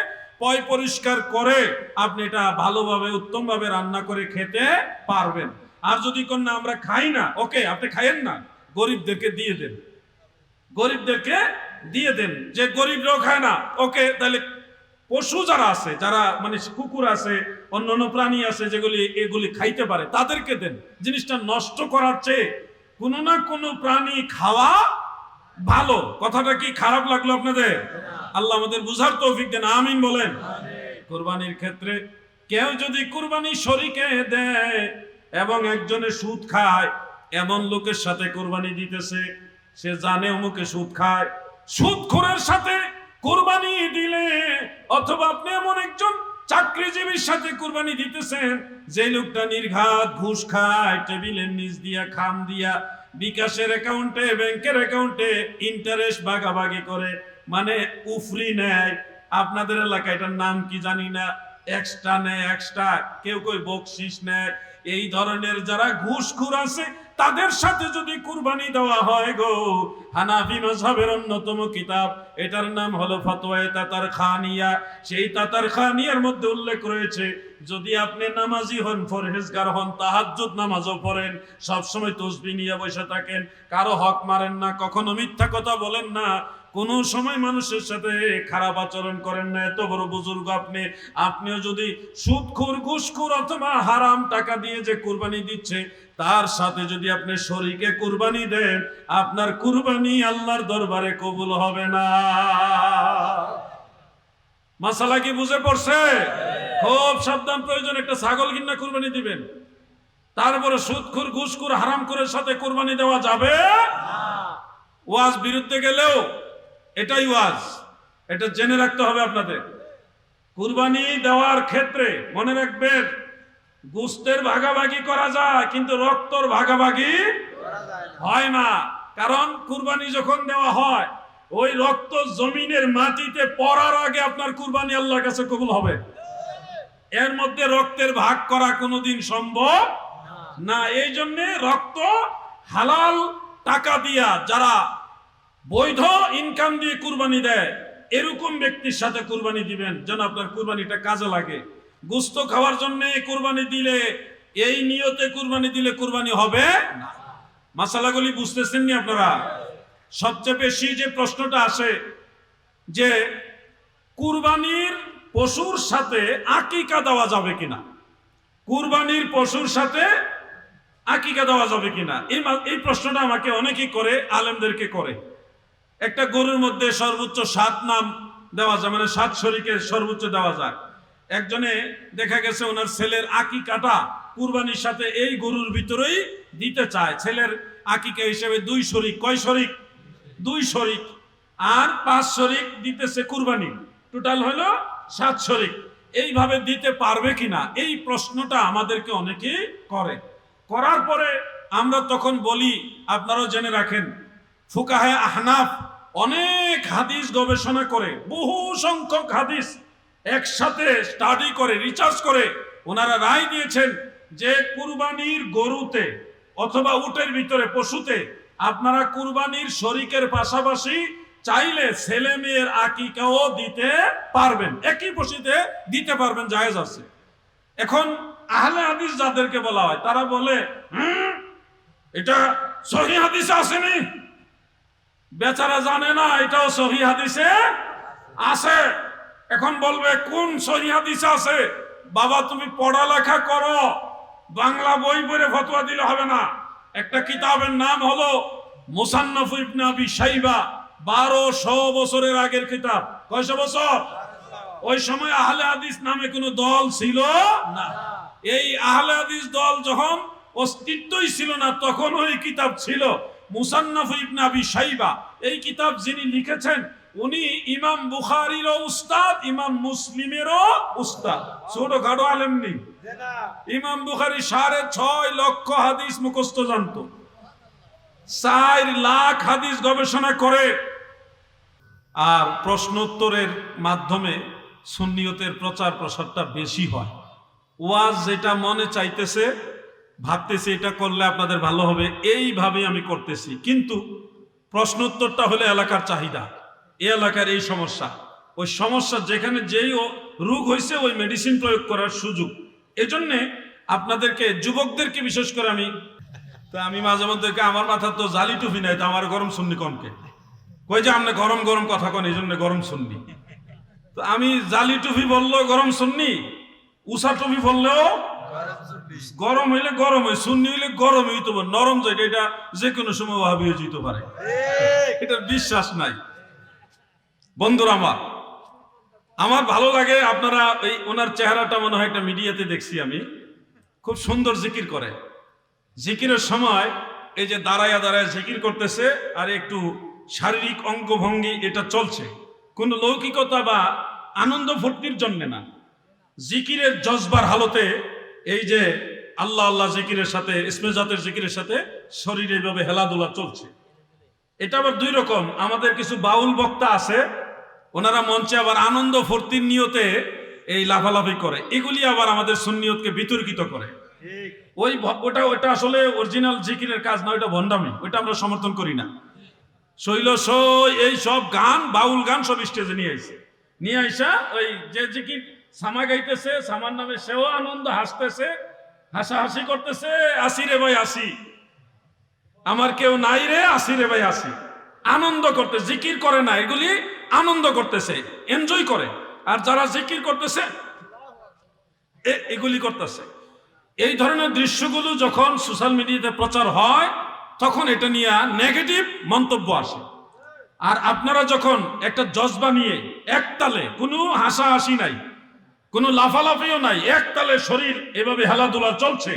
পয় পরিষ্কার করে আপনি এটা ভালোভাবে উত্তমভাবে রান্না করে খেতে পারবেন। আর যদি কোন না আমরা খাই না, ওকে, আপনি খাইয়েন না, গরিবদেরকে দিয়ে দেন, গরিবদেরকে দিয়ে দেন। যে গরিবরাও খায় না, ওকে, তাহলে পশু যারা আছে, যারা মানে কুকুর আছে, অন্যান্য প্রাণী আছে যেগুলি এগুলি খাইতে পারে, তাদেরকে দেন। জিনিসটা নষ্ট করার চেয়ে কোনো না কোনো প্রাণী খাওয়া ভালো। কথাটা কি খারাপ লাগলো আপনাদের? আল্লাহ আমাদের বুঝার তৌফিক দেন, আমিন বলেন। কুরবানির ক্ষেত্রে কেউ যদি কুরবানি শরীকে দেয় এবং একজনে সুদ খায়, এমন লোকের সাথে কুরবানি দিতেছে, সে জানে অমুকে সুদ খায়, সুদখোরের সাথে কুরবানি দিলে, অথবা আপনি এমন একজন চাকরিজীবীর সাথে কুরবানি দিতেছেন যে লোকটা নির্ঘাত ঘুষ খায়, টেবিলের নিচ দিয়া, খাম দিয়া, বিকাশের অ্যাকাউন্টে, ব্যাংকের অ্যাকাউন্টে ইন্টারেস্ট ভাগাভাগি করে, মানে উফরি নেয়। আপনাদের এলাকায় এটার নাম কি জানি না, এক্সট্রা নেয়, এক্সট্রা, কেউ কই বকশিস নেয়। এই ধরনের যারা ঘুষখোর আছে তাদের সাথে যদি কুরবানি দেওয়া হয় গো, হানাফি মাযহাবের অন্যতম কিতাব, এটার নাম হলো ফাতওয়ায়ে তাতারখানিয়া। সেই তাতারখানিয়ার মধ্যে উল্লেখ রয়েছে, যদি আপনি নামাজি হন, পরহেজগার হন, তাহাজ্জুদ নামাজও পড়েন, সবসময় তাসবিহ নিয়ে বসে থাকেন, কারো হক মারেন না, কখনো মিথ্যা কথা বলেন না, কোন সময় মানুষের সাথে খারাপ আচরণ করেন না, এত বড় বুজুর্গ আপনি, আপনিও যদি সুদখোর, ঘুষখোর অথবা হারাম টাকা দিয়ে যে কুরবানি দিচ্ছে তার সাথে যদি আপনি শরীকে কুরবানি দেন, আপনার কুরবানি আল্লাহর দরবারে কবুল হবে না। মাসালা কি বুঝে পড়ছে? খুব সাবধান প্রয়োজন। একটা ছাগল কিনা কুরবানি দিবেন, তারপরে সুদখোর, ঘুষখোর, হারামখোরের সাথে কুরবানি দেওয়া যাবে না। ওয়াজ বিরুদ্ধে গেলেও এটাই ওয়াজ, এটা জেনে রাখতে হবে আপনাদের। কুরবানি দেওয়ার ক্ষেত্রে মনে রাখবেন, গোশতের ভাগাভাগি করা যায় কিন্তু রক্তর ভাগাভাগি হয় না। কারণ কুরবানি যখন দেওয়া হয়, ওই রক্ত জমিনের মাটিতে পড়ার আগে আপনার কুরবানি আল্লাহর কাছে কবুল হবে। এর মধ্যে রক্তের ভাগ করা কোনোদিন সম্ভব না। এই জন্যে রক্ত হালাল টাকা দিয়া, যারা বৈধ ইনকাম দিয়ে কুরবানি দেয়, এরকম ব্যক্তির সাথে কুরবানি দিবেন যেন আপনার কুরবানিটা কাজে লাগে। গোশত খাওয়ার জন্য কুরবানি দিলে, এই নিয়তে কুরবানি দিলে কুরবানি হবে না। মাসালাগুলি বুঝতেছেন নি আপনারা? সবচেয়ে বেশি যে প্রশ্নটা আসে যে কুরবানির পশুর সাথে আকিকা দেওয়া যাবে কিনা, কুরবানির পশুর সাথে আকিকা দেওয়া যাবে কিনা, এই প্রশ্নটা আমাকে অনেকেই করে, আলেমদেরকে করে। একটা গরুর মধ্যে সর্বোচ্চ 7 নাম দেওয়া যায়, মানে 7 শরীকের সর্বোচ্চ দেওয়া যায়। একজনে দেখা গেছে ওনার ছেলের আকিকাটা কুরবানির সাথে এই গরুর ভিতরেই দিতে চায়। ছেলের আকিকা হিসেবে 2 শরীক, কয় শরীক? 2 শরীক, আর 5 শরীক দিতেছে কুরবানি। টোটাল হলো 7 শরিক। এইভাবে দিতে পারবে কিনা এই প্রশ্নটা আমাদেরকে অনেকেই করার পরে আমরা তখন বলি, আপনারাও জেনে রাখেন, ফুকাহে আহনাফ অনেক হাদিস গবেষণা করে, বহু সংখ্যক হাদিস একসাথে স্টাডি করে, রিসার্চ করে ওনারা রায় দিয়েছেন যে কুরবানির গরুতে অথবা উটের ভিতরে পশুতে আপনারা কুরবানির শরিকের পাশাপাশি চাইলে ছেলে মেয়ের আকিকাও দিতে পারবেন, একই পশুতে দিতে পারবেন, জায়েজ আছে। এখন আহলে হাদিস যাদেরকে বলা হয় তারা বলে এটা সহিহ হাদিসে আসেনি, বেচারা জানে না এটাও সহিহ হাদিসে আছে। এখন বলবে কোন সহিহ হাদিসে আছে? বাবা তুমি পড়ালেখা করো, বাংলা বই পড়ে ফতোয়া দিলে হবে না। একটা কিতাবের নাম হলো মুসান্নাফ ইবনে আবি শাইবা, 1200 বছরের আগের কিতাব। কয়শো বছর? ওই সময় আহলে হাদিস নামে কোনো দল ছিল না। এই আহলে হাদিস দল যখন অস্তিত্বই ছিল না তখন ওই কিতাব ছিল মুসান্নাফ ইবনে আবি শাইবা। এই কিতাব যিনি লিখেছেন উনি ইমাম বুখারীরও উস্তাদ, ইমাম মুসলিমেরও উস্তাদ, ছোটখাটো আলেম নেই। ইমাম বুখারী 6.5 লক্ষ হাদিস মুখস্থ জানতো, 4 লাখ হাদিস গবেষণা করে। আর প্রশ্নোত্তরের মাধ্যমে সুন্নিয়তের প্রচার প্রসারটা বেশি হয়। ওয়াজ যেটা মনে চাইতেছে, ভাবতেছি এটা করলে আপনাদের ভালো হবে, এইভাবে আমি করতেছি, কিন্তু প্রশ্নোত্তরটা হলে এলাকার চাহিদা, এই এলাকার এই সমস্যা, ওই সমস্যা যেখানে যেই রোগ হয়েছে ওই মেডিসিন প্রয়োগ করার সুযোগ। এজন্যে আপনাদেরকে, যুবকদেরকে বিশেষ করে আমি মাঝে মধ্যে আমার মাথা তো জালি টুপি নাই, তো আমার গরম শুননি কমকে কই যে আপনি গরম গরম কথা কন, এই জন্য গরম শুননি। তো আমি জালি টুপি বললেও গরম শুননি, উষা টুপি বললেও গরম হইলে গরম হয়, সুন্নি হইলে গরম হইতে পারে, নরম যেটা এটা যে কোনো সময় ওয়াহাবি হয়ে যেতে পারে, এটার বিশ্বাস নাই। বন্ধুরা আমার ভালো লাগে, আপনারা এই ওনার চেহারাটা মনে হয় একটা মিডিয়াতে দেখছি আমি, খুব সুন্দর জিকির করে। জিকিরের সময় এই যে দাঁড়ায়া দাঁড়ায় জিকির করতেছে আর একটু শারীরিক অঙ্গভঙ্গি এটা চলছে, কোনো লৌকিকতা বা আনন্দ ফুর্তির জন্য না, জিকিরের জজবার হালতে এই যে আল্লাহ আল্লাহ জিকিরের সাথে, ইসমে জাতের জিকিরের সাথে শরীরে এইভাবে হেলাধুলা চলছে। এটা আবার দুই রকম। আমাদের কিছু বাউল বক্তা আছে, ওনারা মঞ্চে আবার আনন্দ ফুর্তির নিয়তে এই লাফালাফি করে, এগুলি আবার আমাদের সুন্নিয়তকে বিতর্কিত করে। ওটা আসলে অরিজিনাল জিকিরের কাজ না, ওটা ভণ্ডামি, ওইটা আমরা সমর্থন করি না। এই সব গান, বাউল গান সব স্টেজে নিয়ে আইসা ওই যে জিকির সামা গাইতেছে, সামার নামে সেও আনন্দ, হাসতেছে, হাসাহাসি করতেছে, আসি রে ভাই আসি, আমার কেউ নাই রে, আসি রে ভাই আসি, আনন্দ করতে, জিকির করে না, এগুলি আনন্দ করতেছে, এনজয় করে। আর যারা জিকির করতেছে এগুলি করতেছে। এই ধরনের দৃশ্যগুলো যখন সোশ্যাল মিডিয়াতে প্রচার হয় তখন এটা নিয়ে নেগেটিভ মন্তব্য আসে। আর আপনারা যখন একটা জজবা নিয়ে একতালে, কোনো হাসাহাসি নাই, কোনো লাফালাফিও নাই, একতালে শরীর এভাবে হেলাধুলা চলছে,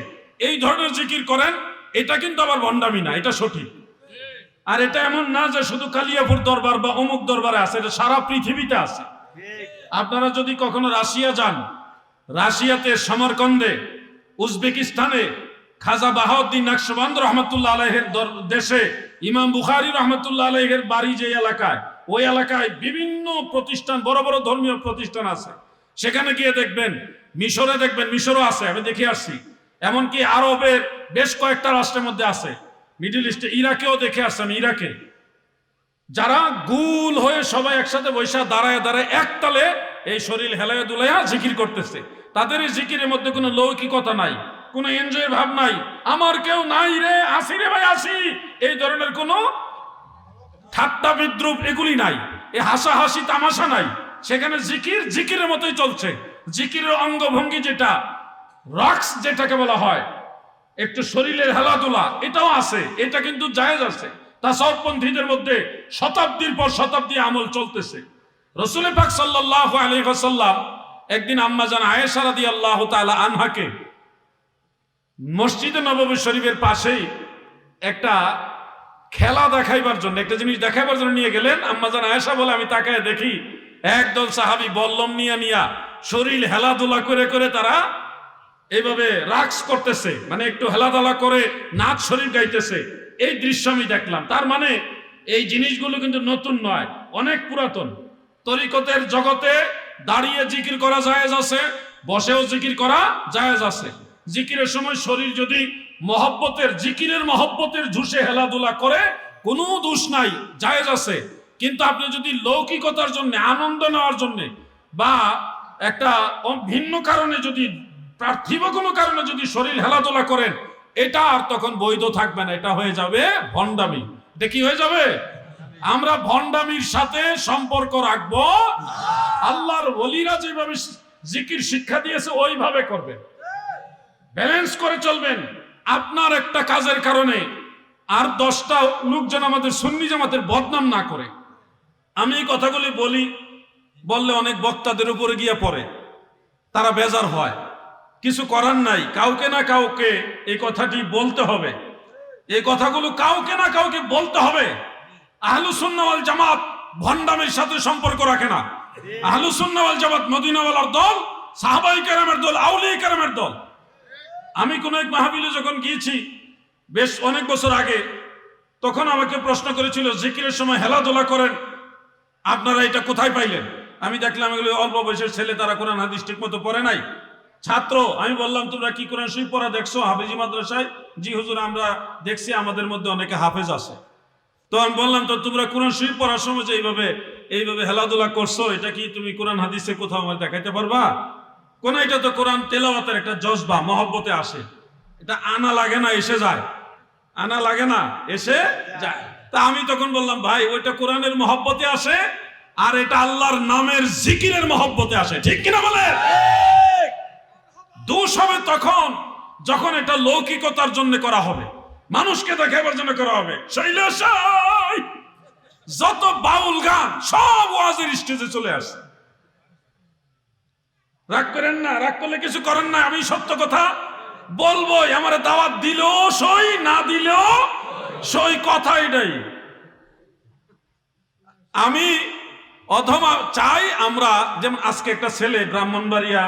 এই ধরনের জিকির করেন, এটা কিন্তু আবার ভণ্ডামি না, এটা সঠিক। আর এটা এমন না যে শুধু কালিয়াপুর দরবার বা অমুক দরবারে আছে, এটা সারা পৃথিবীতে আছে। আপনারা যদি কখনো রাশিয়া যান, রাশিয়াতে সমরকন্দে, উজবেকিস্তানে খাজা বাহাউদ্দিন নকশবন্দ রহমতুল্লাহ আলাইহির দেশে ইমাম বুখারী রহমতুল্লাহ আলাইহির বাড়ি যে এলাকায়, ওই এলাকায় বিভিন্ন প্রতিষ্ঠান, বড় বড় ধর্মীয় প্রতিষ্ঠান আছে। সেখানে গিয়ে দেখবেন, মিশরে দেখবেন, মিশরও আছে, আমি দেখে আসছি, এমনকি আরবের বেশ কয়েকটা রাষ্ট্রের মধ্যে আছে, মিডল ইস্টে, ইরাকেও দেখে আসছে আমি, ইরাকে যারা গুল হয়ে সবাই একসাথে বৈশা দাঁড়ায় দাঁড়ায় একতালে এই শরীর হেলায় দুলাইয়া জিকির করতেছে। তাদের এই জিকিরের মধ্যে কোনো লৌকিকতা নাই, কোনো এনজয়ের ভাব নাই, আমার কেউ নাই রে, আসি রে ভাই আসি, এই ধরনের কোনো ঠাট্টা বিদ্রুপ এগুলি নাই, এই হাসাহাসি তামাশা নাই। সেখানে জিকিরের মতোই চলছে। জিকিরের অঙ্গভঙ্গি যেটা রক্স যেটাকে বলা হয়, একটু শরীরের হেলাধুলা, এটাও আছে, এটা কিন্তু জায়েজ আছে। তাসাউফপন্থীদের মধ্যে শতাব্দীর পর শতাব্দী আমল চলতেছে। রাসূল পাক সাল্লাল্লাহু আলাইহি ওয়াসাল্লাম একদিন আম্মা জান আয়েশা রাদিয়াল্লাহু তাআলা আনহাকে মসজিদে নববী শরীফের পাশেই একটা খেলা দেখাইবার জন্য, একটা জিনিস দেখাইবার জন্য নিয়ে গেলেন। আম্মা জান আয়েশা বলে, আমি তাকায় দেখি একদল সাহাবী বল্লম নিয়া শরীর হেলাধুলা করে করে তারা এইভাবে রাক্স করতেছে, মানে একটু হেলাধুলা করে নাচ শরীর গাইতেছে। এই দৃশ্য আমি দেখলাম। তার মানে এই জিনিসগুলো কিন্তু নতুন নয়, অনেক পুরাতন। তরিকতের জগতে দাঁড়িয়ে জিকির করা জায়েজ আছে, বসেও জিকির করা জায়েজ আছে। জিকিরের সময় শরীর যদি জিকিরের মহব্বতের ঝুষে হেলাধুলা করে কোনো দোষ নাই, জায়েজ আছে। কিন্তু আপনি যদি লৌকিকতার জন্য, আনন্দ নেওয়ার জন্য বা একটা ভিন্ন কারণে, যদি পার্থিব কোনো কারণে যদি শরীর হেলাধুলা করেন, এটা আর তখন বৈধ থাকবে না, এটা হয়ে যাবে ভণ্ডামি। এটা কি হয়ে যাবে? আমরা ভণ্ডামির সাথে সম্পর্ক রাখবো। আল্লাহর ওলিরা যেভাবে জিকির শিক্ষা দিয়েছে ওইভাবে করবেন, ব্যালেন্স করে চলবেন। আপনার একটা কাজের কারণে আর 10টা লোকজন আমাদের সুন্নি জামাতের বদনাম না করে। আমি এই কথাগুলি বললে অনেক বক্তাদের উপরে গিয়ে পড়ে, তারা বেজার হয়। কিছু করার নাই, কাউকে না কাউকে এই কথাটি বলতে হবে। এই কথাগুলো কাউকে না কাউকে বলতে হবে। আহলুস সুন্নাহ ওয়াল জামাত ভণ্ডামির সাথে সম্পর্ক রাখে না। আহলুস সুন্নাহ ওয়াল জামাত মদিনাওয়ালার দল, সাহাবায়ে কেরামের দল, আউলিয়া কেরামের দল। আমি কোন এক মাহফিলে যখন গিয়েছি বেশ অনেক বছর আগে, তখন আমাকে প্রশ্ন করেছিল, জিকিরের সময় হেলাধুলা করেন, আপনারা এটা কোথায় পাইলেন? আমি দেখলাম এগুলো অল্প বয়সের ছেলে, তারা কোরআন হাদিস ঠিক মতো পড়ে নাই। ছাত্র, আমি বললাম তোমরা কি কোরআন শরীফ পড়া দেখছো হাফেজি মাদ্রাসায়? জি হুজুর, আমরা দেখছি, আমাদের মধ্যে অনেকে হাফেজ আছে। তো আমি বললাম, তো তোমরা কোরআন শরীফ পড়ার সময় যে এইভাবে হেলাধুলা করছো, এটা কি তুমি কোরআন হাদিসে কোথাও আমার দেখাইতে পারবা? কোন, এটা তো কোরআন তেলাওয়াতের একটা জজবা, মহব্বতে আসে। এটা আনা লাগে না, এসে যায়। আনা লাগে না, এসে যায়। তা আমি তখন বললাম, ভাই ওইটা কোরআনের মহব্বতে আসে, আর এটা আল্লাহর নামের জিকিরের মহব্বতে আসে। ঠিক কিনা বলে? দোষ হবে তখন যখন এটা লৌকিকতার জন্য করা হবে, মানুষকে দেখাবার জন্য করা হবে। যত বাউল গান সব ওয়াজের স্টেজে চলে আসে। রাগ করেন না, রাগ করলে কিছু করেন না। আমি সত্য কথা বলবোই, আমার দাওয়াত দিলেও সই, না দিলেও সই, কথা এটাই। আমি অথবা চাই আমরা, যেমন আজকে একটা ছেলে ব্রাহ্মণবাড়িয়া,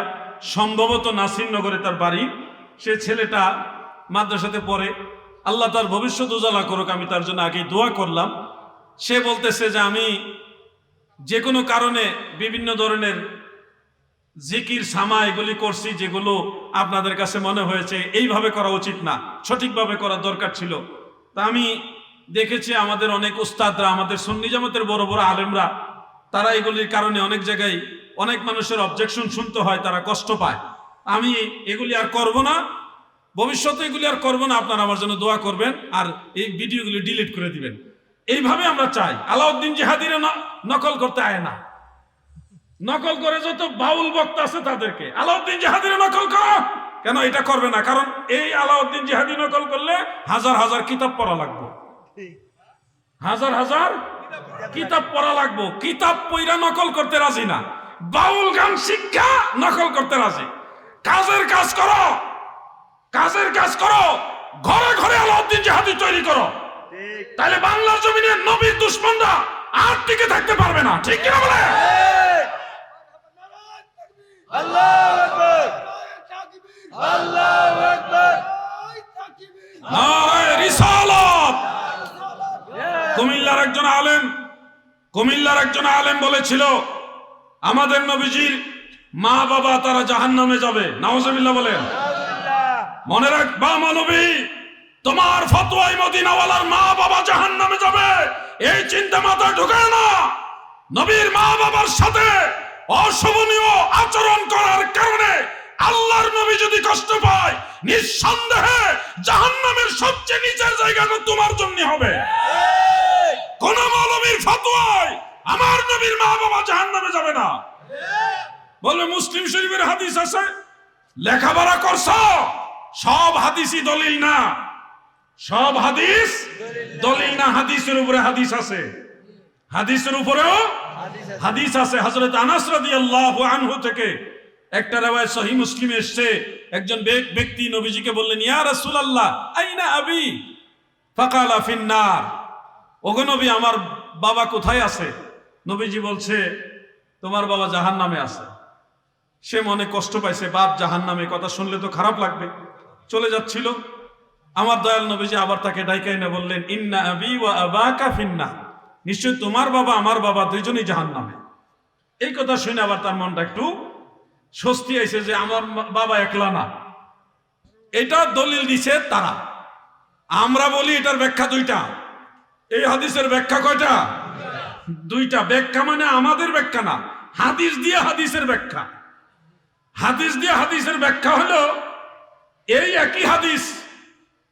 সম্ভবত নাসিরনগরে তার বাড়ি, সে ছেলেটা মাদ্রাসাতে পড়ে, আল্লাহ তার ভবিষ্যৎ উজালা করুক, আমি তার জন্য আগেই দোয়া করলাম। সে বলতেছে যে আমি যে কোনো কারণে বিভিন্ন ধরনের জিকির সামা এগুলি করছি, যেগুলো আপনাদের কাছে মনে হয়েছে এইভাবে করা উচিত না, সঠিকভাবে করা দরকার ছিল। তা আমি দেখেছি আমাদের অনেক উস্তাদরা, আমাদের সুন্নি জামাতের বড় বড় আলেমরা, তারা এগুলির কারণে অনেক জায়গায় অনেক মানুষের অবজেকশন শুনতে হয়, তারা কষ্ট পায়। আমি এগুলি আর করব না, ভবিষ্যতে এগুলি আর করব না। আপনারা আমার জন্য দোয়া করবেন আর এই ভিডিওগুলি ডিলিট করে দিবেন। এইভাবে আমরা চাই। আলাউদ্দিন জিহাদিরে নকল করতে আয় না, নকল করে যত বাউল বক্তা আছে তাদেরকে আলাউদ্দিন জিহাদিরে নকল করো কেন? এটা করবে না, কারণ এই আলাউদ্দিন জিহাদি নকল করলে হাজার হাজার কিতাব পড়া লাগবে, হাজার হাজার কিতাব পড়া লাগবে। কিতাব পড়া নকল করতে রাজি না, বাউল গান শিক্ষা নকল করতে রাজি। কাজের কাজ করো, কাজের কাজ করো, ঘরে ঘরে আলাউদ্দিন জিহাদি তৈরি করো, তাহলে বাংলার জমিনে নবীর দুশমনরা আর টিকে থাকতে পারবে না। ঠিক কিনা বলে? আল্লাহু আকবার, আল্লাহু আকবার, নারায়ে রিসালাত। কুমিল্লার একজন আলেম বলেছিল, আমাদের নবীজির মা বাবা তারা জাহান্নামে যাবে। নাউজুবিল্লাহ বলেন। মনে রাখবা মানবী, তোমার ফতোয়ায় মদিনাওয়ালার মা বাবা জাহান্নামে যাবে, এই চিন্তা মাথায় ঢুকায় না। নবীর মা বাবার সাথে অশোভনীয় আচরণ করার কারণে আল্লাহর নবী যদি কষ্ট পায়, নিঃসন্দেহে জাহান্নামের সবচেয়ে নিচের জায়গাটা তোমার জন্য হবে। কোন মৌলবীর ফতোয়ায় আমার নবীর মা বাবা জাহান্নামে যাবে না। বলবে মুসলিম শরীফের হাদিস আছে, লেখাপড়া করছো, সব হাদিসই দলিল না, সব হাদিস দলিল না। হাদিসের উপরে হাদিস আছে, হাদিসের উপরেও হাদিস আছে। হযরত আনাস রাদিয়াল্লাহু আনহু থেকে একটা riwayat সহিহ মুসলিমে এসেছে, একজন ব্যক্তি নবীজিকে বললেন, ইয়া রাসূলুল্লাহ আইনা আবি? ফাকালা ফিন্নার। ওগো নবী, আমার বাবা কোথায় আছে? নবীজি বলছে, তোমার বাবা জাহান্নামে আছে। সে মনে কষ্ট পাইছে, বাপ জাহান্নামে, কথা শুনলে তো খারাপ লাগবে, চলে যাচ্ছিল। আমার দয়াল নবীজি আবার তাকে ডাইকাই না বললেন, ইন্না আবি ওয়া আবাকা ফিন্নার, নিশ্চয় তোমার বাবা আমার বাবা দুইজনই জাহান্নামে। এই কথা শুনে আবার তার মনটা একটু স্বস্তি আইছে যে আমার বাবা একলা না। এটা দলিল দিছে তারা। আমরা বলি এটার ব্যাখ্যা দুইটা। এই হাদিসের ব্যাখ্যা কয়টা? দুইটা। ব্যাখ্যা মানে আমাদের ব্যাখ্যা না, হাদিস দিয়ে হাদিসের ব্যাখ্যা। হাদিস দিয়ে হাদিসের ব্যাখ্যা হলো এই একই হাদিস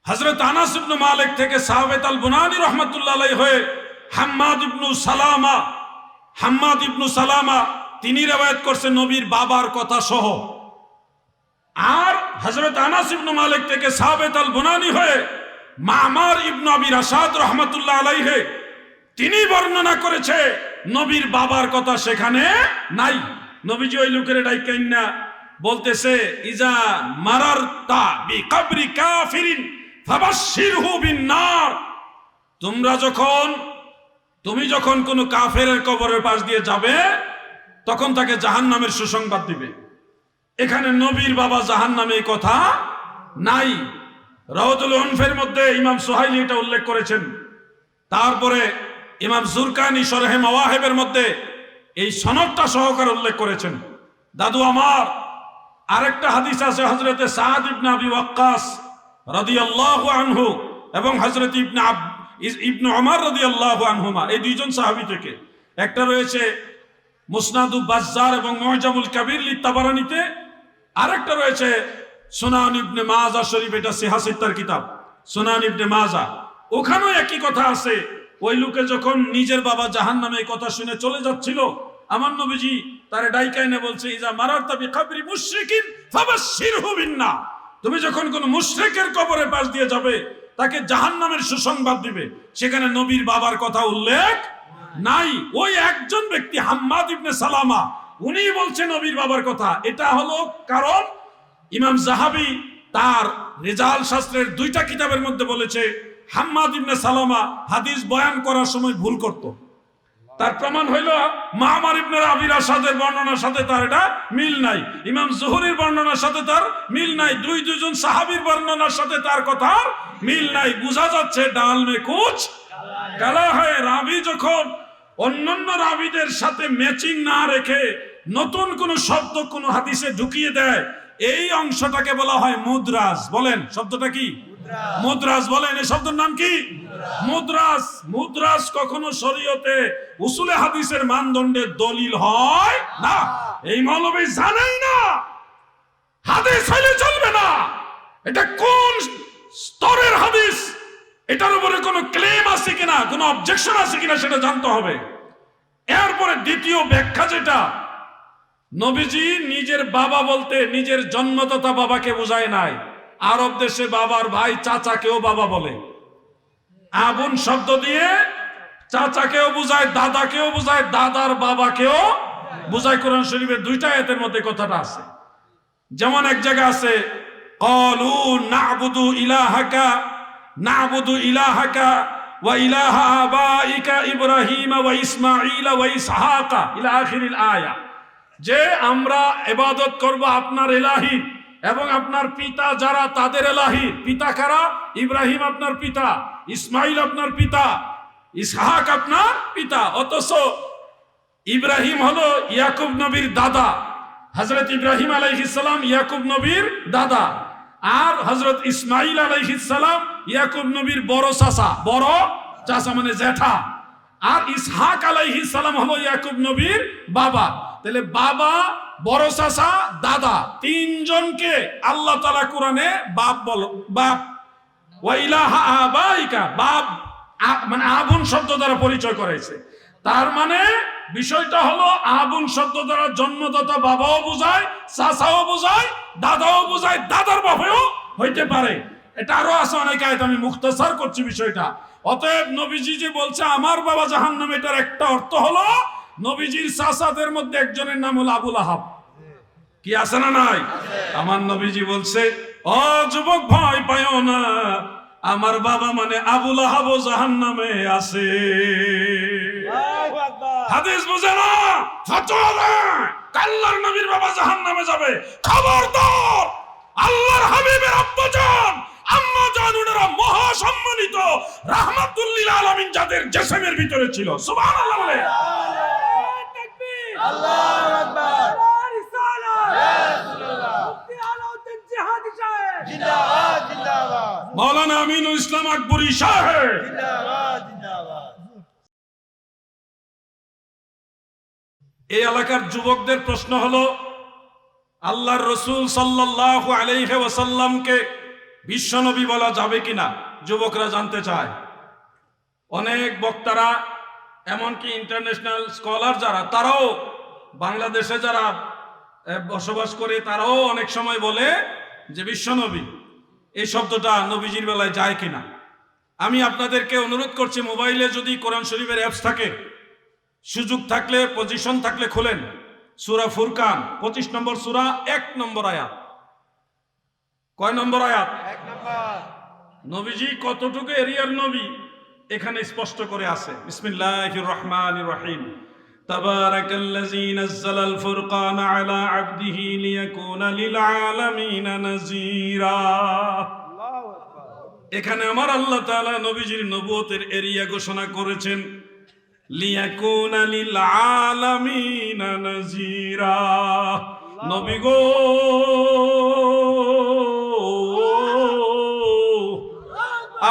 হযরত আনাস ইবনে মালিক থেকে সাহাবেত আল বুনানি রাহমাতুল্লাহ আলাইহি হয়ে হাম্মাদ ইবনু সালামা তিনি রওয়ায়াত করছেন নবীর বাবার কথা সহ। আর হযরত আনাস ইবনে মালিক থেকে সাহাবেত আল বুনানি হয়ে মামার ইবনে আবি রাশাদ রাহমাতুল্লাহ আলাইহি তিনি বর্ণনা করেছে নবীর বাবার কথা সেখানে নাই। নবীজি ওই লোকের ডাইকাইন না বলতেছে, ইজা মারারতা বিকবরি কাফিরিন ফাবাশশিরহু বিন্নার, তুমি যখন কোন কাফেরের কবরের পাশ দিয়ে যাবে তখন তাকে জাহান্নামের সুসংবাদ দিবে। এখানে নবীর বাবা জাহান্নামে এই কথা নাই। রাওয়াতুল উনফের মধ্যে ইমাম সুহাইলি এটা উল্লেখ করেছেন। তারপরে ইমাম জুরকানি শরহে মাওয়াহিবের মধ্যে এই সনদটা সহকারে উল্লেখ করেছেন। দাদু আমার আরেকটা হাদিস আছে হযরতে সাদ ইবনে আবি ওয়াক্কাস রাদিয়াল্লাহু আনহু এবং হযরত ইবনে ওমর রাদিয়াল্লাহু আনহুমা, এই দুইজন সাহাবী থেকে। একটা রয়েছে মুসনাদু বাজ্জার এবং মুজামুল কাবীর লিতাবারানিতে, আরেকটা রয়েছে সুনান ইবনে মাজা শরীফ, এটা সিহাসিত্তার কিতাব সুনান ইবনে মাজা। ওখানেও একই কথা আছে। ওই লোকে যখন নিজের বাবা জাহান্নামে এই কথা শুনে চলে যাচ্ছিল, আমার নবীজি তারে ডাইকাইনে বলছে, ইজা মারারতা বিকবরি মুশরিকিন ফাবাশশিরহু বিন্নার, তুমি যখন কোন মুশরিকের কবরের পাশ দিয়ে যাবে তাকে জাহান্নামের সুসংবাদ দিবে। সেখানে নবীর বাবার কথা উল্লেখ নাই। ওই একজন ব্যক্তি হাম্মাদ ইবনে সালামা উনি বলছে নবীর বাবার কথা। এটা হলো কারণ ইমাম যাহাবী তার রিজাল শাস্ত্রের দুইটা কিতাবের মধ্যে বলেছে হাম্মাদ ইবনে সালামা হাদিস বয়ান করার সময় ভুল করত। তার প্রমাণ হইল মামার ইবনে আবি রাশাদের বর্ণনার সাথে তার এটা মিল নাই, ইমাম জুহরির বর্ণনার সাথে তার মিল নাই, দুইজন সাহাবীর বর্ণনার সাথে তার কথা মিল নাই। বোঝা যাচ্ছে ডাল মে কুছ কালা হয়। রাবি যখন অন্যান্য রাবিদের সাথে ম্যাচিং না রেখে নতুন কোন শব্দ কোন হাদিসে ঢুকিয়ে দেয়, এই অংশটাকে বলা হয় মুদ্রাজ। বলেন শব্দটা কি? মুদ্রাজ। বলেন এই শব্দের নাম কি? মুদ্রাজ। মুদ্রাজ কখনো শরীয়তে উসুলে হাদিসের মানদণ্ডের দলিল হয় না। এই মৌলবী জানেই না হাদিস হইলে চলবে না এটা কোন স্তরের হাদিস, এটার উপরে কোনো ক্লেম আছে কিনা, কোনো অবজেকশন আছে কিনা সেটা জানতে হবে। এরপরে দ্বিতীয় ব্যাখ্যা যেটা, নবীজি নিজের বাবা বলতে নিজের জন্মদাতা বাবাকে বোঝায় নাই। আরব দেশে বাবার ভাই চাচাকেও বাবা বলে। আবুন শব্দ দিয়ে চাচাকেও বুঝায়, দাদাকেও বুঝায়, দাদার বাবাকেও বুঝায়। কোরআন শরীফের দুইটা আয়াতের মধ্যে কথাটা আছে। যেমন এক জায়গা আছে ক্বালু না'বুদু ইলাহাকা ওয়া ইলাহা আবাইকা ইব্রাহিম ওয়া ইসমাঈল ওয়া ইসহাক ইলা আখিরিল আয়া, যে আমরা ইবাদত করব আপনার ইলাহি এবং আপনার পিতা যারা তাদের ইলাহি। পিতা কারা? ইব্রাহিম আপনার পিতা, ইসমাইল আপনার পিতা, ইসহাক আপনার পিতা। অথচ ইব্রাহিম হলো ইয়াকুব নবীর দাদা। হযরত ইব্রাহিম আলাইহিস সালাম ইয়াকুব নবীর দাদা, আর হযরত ইসমাইল আলাইহিস সালাম ইয়াকুব নবীর বড় চাচা মানে জ্যাঠা, আর ইসহাক আলাইহিস সালাম হলো ইয়াকুব নবীর বাবা। তাহলে বাবা, বড় চাচা, দাদা, তিনজনকে আল্লাহ তাআলা কোরআনে বাপ বলো, বাপ। ওয়া ইলাহা আবাইকা, বাপ মানে আবুন শব্দ দ্বারা পরিচয় করাইছে। তার মানে বিষয়টা হলো আবুন শব্দ দ্বারা জন্মদাতা বাবাও বোঝায়, চাচাও বোঝায়, দাদাও বোঝায়, দাদার বাবাও হইতে পারে। এটা আরো আছে অনেক আয়াত, আমি মুখতাসার করছি বিষয়টা। অতএব নবীজি যে বলছে আমার বাবা জাহান্নামে, এটার একটা অর্থ হলো নবীজির চাচাদের মধ্যে একজনের নাম হলো আবুল আহাব। কি আছে না নাই? আমার নবীজি বলছে, ও যুবক ভয় পাইও না, আমার বাবা মানে আবুল আহাব জাহান্নামে আছে। হাদিস বুঝে না, ফতোয়া দেয়, আল্লাহর নবীর বাবা জাহান্নামে যাবে। খবরদার, আল্লাহর হাবিবের আব্বাজান আম্মাজান ওনারা মহা সম্মানিত রাহমাতুল লিল আলামিন যাদের জিসমের ভিতরে ছিল। সুবহানাল্লাহ বলে। আল্লাহু আকবার। জিন্দাবাদ জিন্দাবাদ মাওলানা আমিনুল ইসলাম আকবরী সাহেব। জিন্দাবাদ জিন্দাবাদ। এই এলাকার যুবকদের প্রশ্ন হলো, আল্লাহর রাসূল সাল্লাল্লাহু আলাইহি ওয়াসাল্লামকে বিশ্বনবী বলা যাবে কিনা যুবকরা জানতে চায়। অনেক বক্তারা, এমনকি ইন্টারন্যাশনাল স্কলার যারা, তারাও বাংলাদেশে যারা বসবাস করে, তারাও অনেক সময় বলে যে বিশ্বনবী এই শব্দটা নবীজির বেলায় যায় কিনা। আমি আপনাদেরকে অনুরোধ করছি, মোবাইলে যদি কোরআন শরীফের অ্যাপস থাকে, সুযোগ থাকলে, পজিশন থাকলে খোলেন। সূরা ফুরকান 25 নম্বর সূরা 1 নম্বর আয়াত। কয় নম্বর আয়াত? 1 নাম্বার। নবীজি কতটুকু এরিয়ার নবী এখানে স্পষ্ট করে আছে। বিসমিল্লাহির রহমানির রহিম। তাবারাকাল্লাযী নাযালাল ফুরকানা আলা আবদিহি লিয়াকুনা লিল আলামিনা নাযীরা। আল্লাহু আকবার। এখানে আমার আল্লাহ তাআলা নবীজির নবুয়তের এরিয়া ঘোষণা করেছেন, লিয়াকুনা লিল আলামিনা নাযীরা। নবী গো,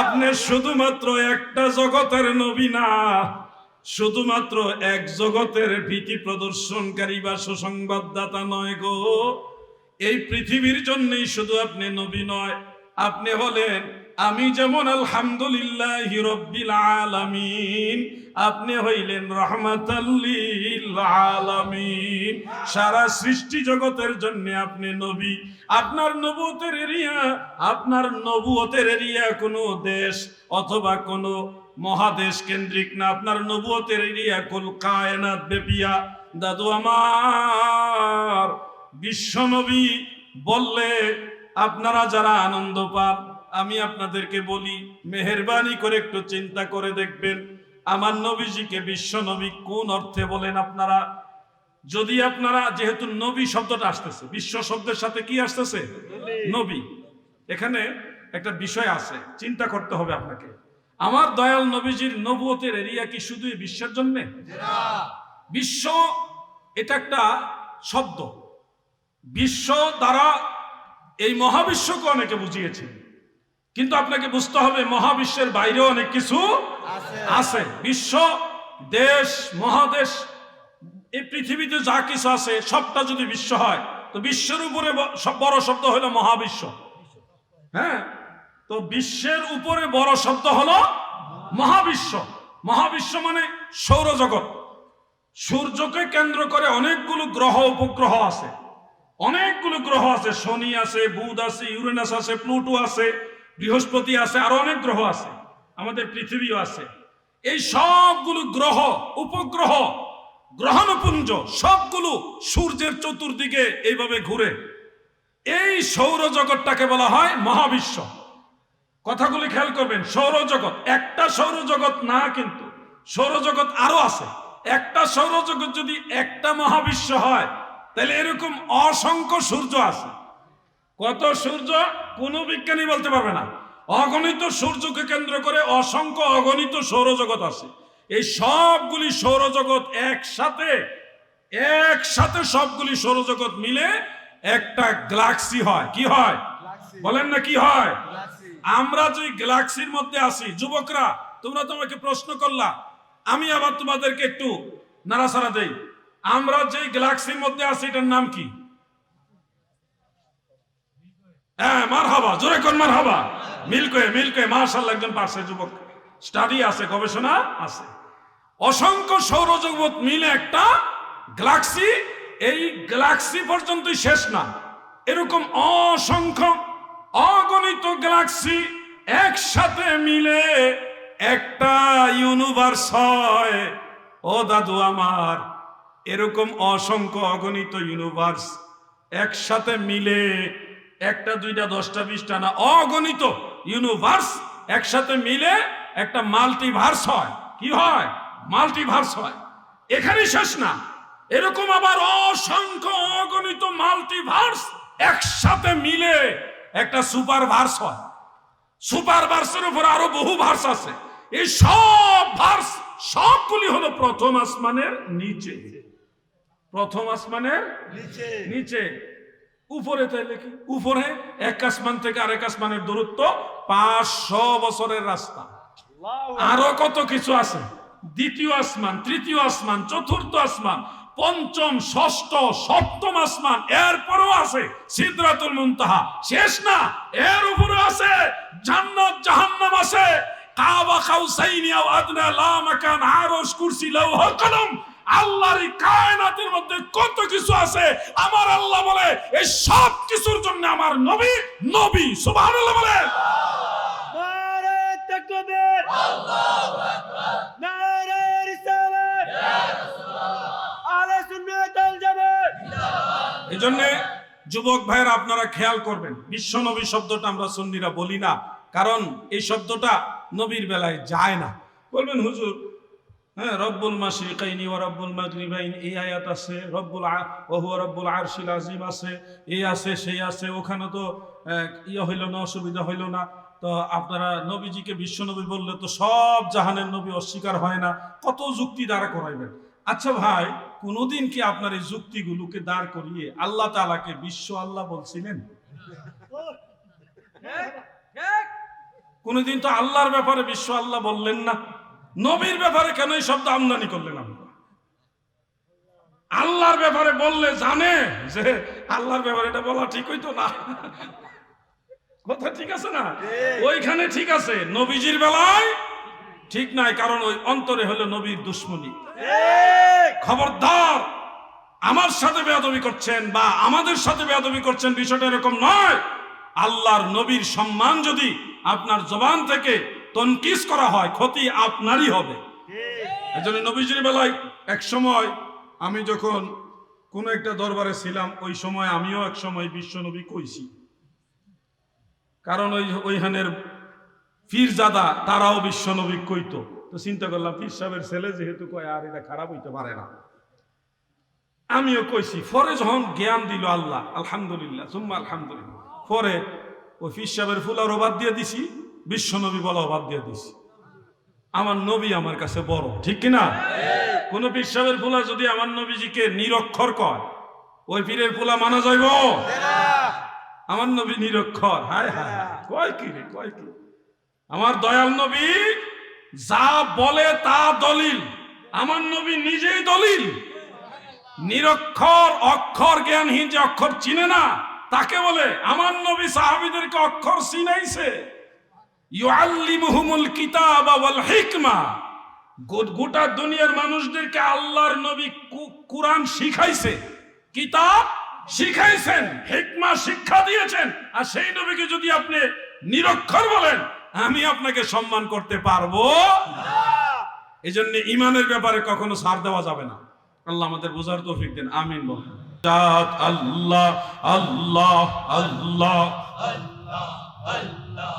আপনি শুধুমাত্র একটা জগতের নবী না, শুধুমাত্র এক জগতের ভীতি প্রদর্শনকারী বা সুসংবাদদাতা নয় গো। এই পৃথিবীর জন্যই শুধু আপনি নবী নয়, আপনি হলেন, আমি যেমন আলহামদুলিল্লাহি রাব্বিল আলামিন, আপনি হইলেন রাহমাতাল লিল আলামিন। সারা সৃষ্টি জগতের জন্য আপনি নবী। আপনার নবুয়তের এরিয়া, আপনার নবুয়তের এরিয়া কোনো দেশ অথবা কোনো মহাদেশ কেন্দ্রিক না, আপনার নবুয়তের এরিয়া কুল কায়নাত ব্যাপিয়া। দাদু আমার, বিশ্বনবী বললে আপনারা যারা আনন্দ পান, আমি আপনাদেরকে বলি, মেহেরবানি করে একটু চিন্তা করে দেখবেন, আমার নবীজিকে বিশ্বনবী কোন অর্থে বলেন আপনারা। যদি আপনারা, যেহেতু নবী শব্দটা আসতেছে, বিশ্ব শব্দের সাথে কি আসতেছে? নবী। এখানে একটা বিষয় আছে, চিন্তা করতে হবে আপনাকে। আমার দয়াল নবীজির নবুয়তের এরিয়া কি শুধু এই বিশ্বের জন্য? বিশ্ব এটা একটা শব্দ। বিশ্ব দ্বারা এই মহাবিশ্বকে অনেকে বুঝিয়েছে, কিন্তু আপনাকে বুঝতে হবে মহাবিশ্বের বাইরেও অনেক কিছু আছে। বিশ্ব, দেশ, মহাদেশ, এই পৃথিবীতে যা কিছু আছে সবটা যদি বিশ্ব হয়, তো বিশ্বের উপরে বড় শব্দ হলো মহাবিশ্ব। হ্যাঁ, তো বিশ্বের উপরে বড় শব্দ হলো মহাবিশ্ব। মহাবিশ্ব মানে সৌরজগৎ। সূর্যকে কেন্দ্র করে অনেকগুলো গ্রহ উপগ্রহ আছে, অনেকগুলো গ্রহ আছে। শনি আছে, বুধ আছে, ইউরেনাস আছে, প্লুটো আছে, বৃহস্পতি আছে, আরো অনেক গ্রহ আছে, আমাদের পৃথিবীও আছে। এই সবগুলো গ্রহ, উপগ্রহ, গ্রহণপুঞ্জ সবগুলো সূর্যের চতুর্দিকে এইভাবে ঘুরে। এই সৌরজগৎটাকে বলা হয় মহাবিশ্ব। কথাগুলি খেয়াল করবেন। সৌরজগৎ একটা সৌরজগৎ না, কিন্তু সৌরজগৎ আরো আছে। একটা সৌরজগৎ যদি একটা মহাবিশ্ব হয়, তাহলে এরকম অসংখ্য সূর্য আছে। কত সূর্য কোন বিজ্ঞানী বলতে পারবে না। অগণিত সূর্যকে কেন্দ্র করে অসংখ্য অগণিত সৌরজগৎ আছে। এই সবগুলি সৌরজগৎ একসাথে সবগুলি সৌরজগৎ মিলে একটা গ্যালাক্সি হয়। কি হয় বলেন না? কি হয়? আমরা যে গ্যালাক্সির মধ্যে আছি, যুবকরা তোমরা তোমাকে প্রশ্ন করলা, আমি আবার তোমাদেরকে একটু নাড়াচাড়া দেই। আমরা যে গ্যালাক্সির মধ্যে আছি এটার নাম কি? হ্যাঁ, মারহাবা, জোরে কোন মারহাবা। মিল্কওয়ে মাশাআল্লাহ, একজন পারছে যুবক, স্টাডি আছে, গবেষণা আছে। অসংখ্য সৌরজগৎ মিলে একটা গ্যালাক্সি। এই গ্যালাক্সি পর্যন্তই শেষ না, এরকম অসংখ্য অগণিত গ্যালাক্সি একসাথে মিলে একটা ইউনিভার্স হয়। ও দাদু আমার, এরকম অসংখ্য অগণিত ইউনিভার্স একসাথে মিলে একটা, দুইটা, 10টা, 20টা না, অগণিত ইউনিভার্স একসাথে মিলে একটা মাল্টিভার্স হয়। কি হয়? মাল্টিভার্স হয়। এখানেই শেষ না, এরকম আবার অসংখ্য অগণিত মাল্টিভার্স একসাথে মিলে একটা সুপার ভার্স হয়। সুপার ভার্সের উপর আরো বহু ভার্স আছে। এই সব ভার্স সবগুলি হলো প্রথম আসমানের নিচে, প্রথম আসমানের নিচে নিচে। উপরে তাইলে কি? উপরে এক আসমান থেকে আরেক আসমানের দূরত্ব 500 বছরের রাস্তা। আল্লাহু আরো কত কিছু আছে, দ্বিতীয় আসমান, তৃতীয় আসমান, চতুর্থ আসমান, পঞ্চম, ষষ্ঠ, সপ্তম আসমান, এরপরও আছে সিদরাতুল মুনতাহা। শেষ না, এর উপরে আছে জান্নাত জাহান্নাম আছে, কাবা কাউসাইনি আও আদনা, লা মাকান, আরশ, কুরসি, লৌহ কলম। আল্লাহর এই কায়নাতের মধ্যে কত কিছু আছে। আমার আল্লাহ বলে এই সব কিছুর জন্য আমার নবী নবী। সুবহানাল্লাহ বলে। নারে তাকবীর, আল্লাহু আকবার, নারে রিসালাত, ইয়া রাসূলুল্লাহ, আহলে সুন্নাত ওয়াল জামাত জিন্দাবাদ। এজন্য যুবক ভাইয়েরা আপনারা খেয়াল করবেন, বিশ্ব নবী শব্দটা আমরা সুন্নিরা বলি না, কারণ এই শব্দটা নবীর বেলায় যায় না। বলবেন হুজুর, হ্যাঁ, রব্বুল মাশরিকাইনি ওয়া রব্বুল মাগরিবাইন এই আয়াত আছে, ওয়া হুয়া রব্বুল আরশিল আযীম আছে, এই আছে সেই আছে, ওখানে তো ইয়ে হইল না, অসুবিধা হইল না। তো আপনারা নবীজিকে বিশ্ব নবী বললে তো সব জাহানের নবী অস্বীকার হয় না, কত যুক্তি দ্বারা করাইবেন। আচ্ছা ভাই, কোনদিন কি আপনার এই যুক্তিগুলোকে দাঁড় করিয়ে আল্লাহ তাআলাকে বিশ্ব আল্লাহ বলছিলেন? কোনদিন তো আল্লাহর ব্যাপারে বিশ্ব আল্লাহ বললেন না। নবীর ব্যাপারে কেন এই শব্দ আমদানি করলেন? আপনারা আল্লাহর ব্যাপারে বললে জানে যে আল্লাহর ব্যাপারে এটা বলা ঠিক হইতো না। কথা ঠিক আছে না? ওইখানে ঠিক আছে, নবীজির বেলায় ঠিক নাই, কারণ ওই অন্তরে হলো নবীর দুশ্মনী। খবরদার, আমার সাথে বেয়াদবি করছেন বা আমাদের সাথে বেয়াদবি করছেন, বিষয়টা এরকম নয়। আল্লাহর নবীর সম্মান যদি আপনার জবান থেকে তনকিস করা হয়, ক্ষতি আপনারই হবে। এজন্য নবীজির বেলায় এক সময় আমি যখন কোন একটা দরবারে ছিলাম, ওই সময় আমিও এক সময় বিশ্ব নবী কইছি, কারণ ওইখানের পীরজাদা তারাও বিশ্ব নবী কইতো। তো চিন্তা করলাম, পীর সাহেবের ছেলে যেহেতু কয়, আর এটা খারাপ হইতে পারে না, আমিও কইছি। পরে যখন জ্ঞান দিল আল্লাহ, আলহামদুলিল্লাহ সুম্মা আলহামদুলিল্লাহ, পরে ওই পীর সাহেবের ফুলারও বাদ দিয়ে দিছি, বিশ্ব নবী বলাও বাদ দিয়ে দিছি। আমার নবী আমার কাছে বড়, ঠিক কিনা? কোন পীর সাহেবের ফুলা যদি আমার নবীজিকে নিরক্ষর কয়, ওই পীরের ফুলা মানা যাইব? আমার নবী নিরক্ষর। হায় হায়, কয় কি রে, কয় কি? আমার দয়াল নবী যা বলে তা দলিল, আমার নবী নিজেই দলিল। নিরক্ষর, অক্ষর জ্ঞানহীন, যে অক্ষর চিনে না তাকে বলে। আমার নবী সাহাবীদেরকে অক্ষর চিনাইছে। ইউআল্লিমুহুমুল কিতাবা ওয়াল হিকমা, গোটা দুনিয়ার মানুষদেরকে আল্লাহর নবী কুরআন শিখাইছে, কিতাব শিখাইছেন, হিকমা শিক্ষা দিয়েছেন। আর সেই নবীকে যদি আপনি নিরক্ষর বলেন, আমি আপনাকে সম্মান করতে পারবো না। এজন্য ঈমানের ব্যাপারে কখনো ছাড় দেওয়া যাবে না। আল্লাহ আমাদের বোঝার তৌফিক দেন, আমিন বলেন। জাত আল্লাহ আল্লাহ আল্লাহ আল্লাহ আল্লাহ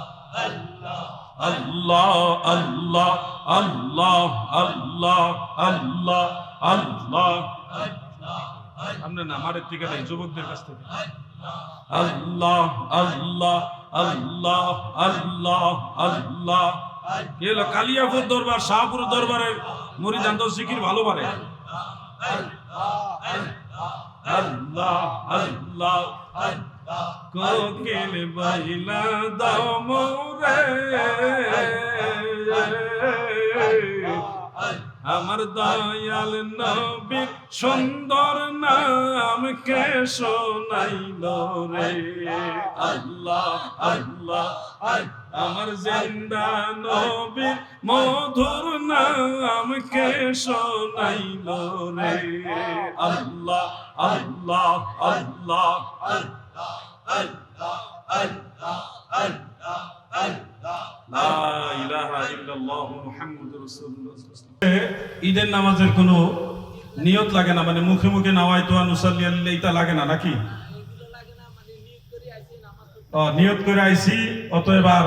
আল্লাহ আল্লাহ আল্লাহ আল্লাহ আল্লাহ আল্লাহ আমরা না, আমাদের থেকে নাই, যুবকদের কাছ থেকে। আল্লাহ আল্লাহ আল্লাহ আল্লাহ আল্লাহ। এলো কালিয়াপুর দরবার, শাহপুর দরবারের মুরিদান তো জিকির ভালো পারে। আল্লাহ আল্লাহ কোকিল বাইলা দাও মোরে, আমার দয়াল নবীর সুন্দর নাম কে শোনাইল রে। আল্লাহ আল্লাহ আমার জিন্দা নবীর মধুর নাম কে শোনাইল রে। আল্লাহ আল্লাহ আল্লাহ আল্লাহ আল্লাহ আল্লাহ আল্লাহ আল্লাহ লা ইলাহা ইল্লাল্লাহু মুহাম্মাদুর রাসূলুল্লাহ। ঈদের নামাজের কোনো নিয়ত লাগে না, মানে মুখে মুখে নাওয়াইতু আন উসাল্লি আলাইহি তা লাগে না নাকি? নিয়ত করে আইছি, অতএব আর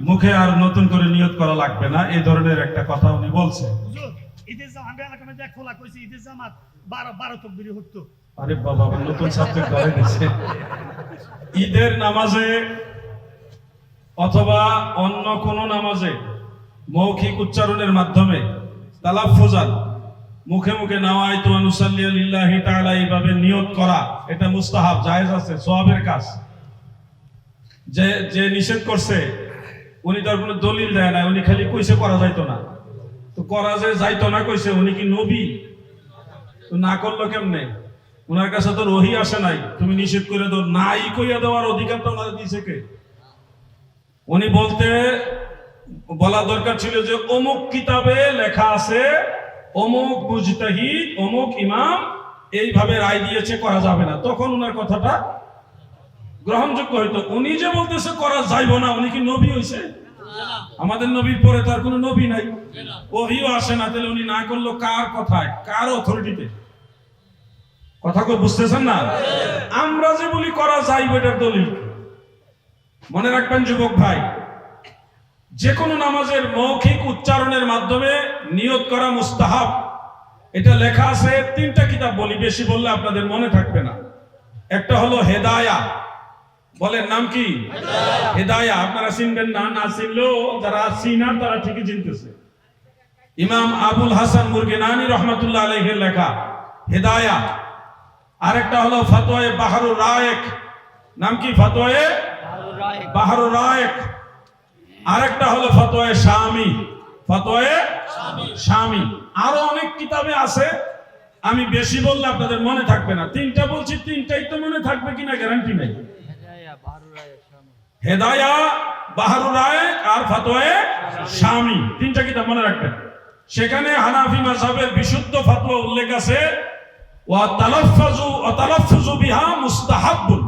মুখে আর নতুন করে নিয়ত করা লাগবে না, এই ধরনের একটা কথা উনি বলছেন। ঈদের জামাত আমি এলাকার মধ্যে এক ফোলা কইছি ঈদের জামাত 12 তকবীর হতো। আরে বাবা নতুন সাবজেক্ট ধরে দিয়েছে। ঈদের নামাজে অথবা অন্য কোন নামাজে মৌখিক উচ্চারণের মাধ্যমে তালাফফুজান মুখে মুখে নাওয়াইতু আন উসাল্লি লিল্লাহি তাআলা এইভাবে নিয়ত করা এটা মুস্তাহাব, জায়েজ আছে, সওয়াবের কাজ। যে নিষেধ করছে উনি তার কোনো দলিল দেয় না, উনি খালি কইছে করা যাইতো না। তো করা যে যাইতো না কইছে, উনি কি নবী? তো না করলো কেমনে? উনার কাছে তো ওহী আসে নাই, তুমি নিষেধ করে দাও, নাই কইয়া দেওয়ার অধিকারটা ওনার দিয়েছে কে? উনি বলা দরকার ছিল যে অমুক কিতাবে লেখা আছে, অমুক মুজতাহিদ, অমুক ইমাম এইভাবে রায় দিয়েছে, করা যাবে না, তখন উনার কথাটা গ্রহণযোগ্য হইতো। উনি যে বলতেছে করা যাইব না, উনি কি নবী হইছে? আমাদের নবীর পরে তার কোনো নবী নাই, ওহীও আসে না, তাহলে উনি না করলো কার কথায়, কার অথরিটিতে? কথা কই বুঝতেছেন না? আমরা যে বলি করা যাইব এটার দলিল মনে রাখবেন যুবক ভাই। যে কোনো নামাজের মৌখিক উচ্চারণের মাধ্যমে নিয়ত করা মুস্তাহাব, এটা লেখা আছে। 3টা কিতাব বলি, বেশি বললে আপনাদের মনে থাকবে না। একটা হলো হেদায়া, বলেন নাম কি? হেদায়া। আপনারা চিনবেন না, না চিনলেও যারা চিনার তারা ঠিকই চিনতেছে। ইমাম আবুল হাসান মুরগিনানি রহমাতুল্লাহ আলাইহির লেখা হেদায়া। আরেকটা হলো ফতোয়ায়ে বাহরুর রায়েক, নাম কি? ফতোয়ায়ে বাহরুর রায়েক। আরেকটা হলো ফতোয়ায়ে শামি, ফতোয়ায়ে শামি। আরো অনেক কিতাবে আছে, আমি বেশি বললে আপনাদের মনে থাকবে না। 3টা বলছি, 3টাই তো মনে থাকবে কিনা গ্যারান্টি নাই। হেদায়া, বাহরুর রায়েক আর ফতোয়ায়ে শামি, 3টা কিতাব মনে রাখবেন। সেখানে হানাফি মাযহাবের বিশুদ্ধ ফতোয়া উল্লেখ আছে, ওয়া তালাফফুজু বিহা মুস্তাহাব্বুন,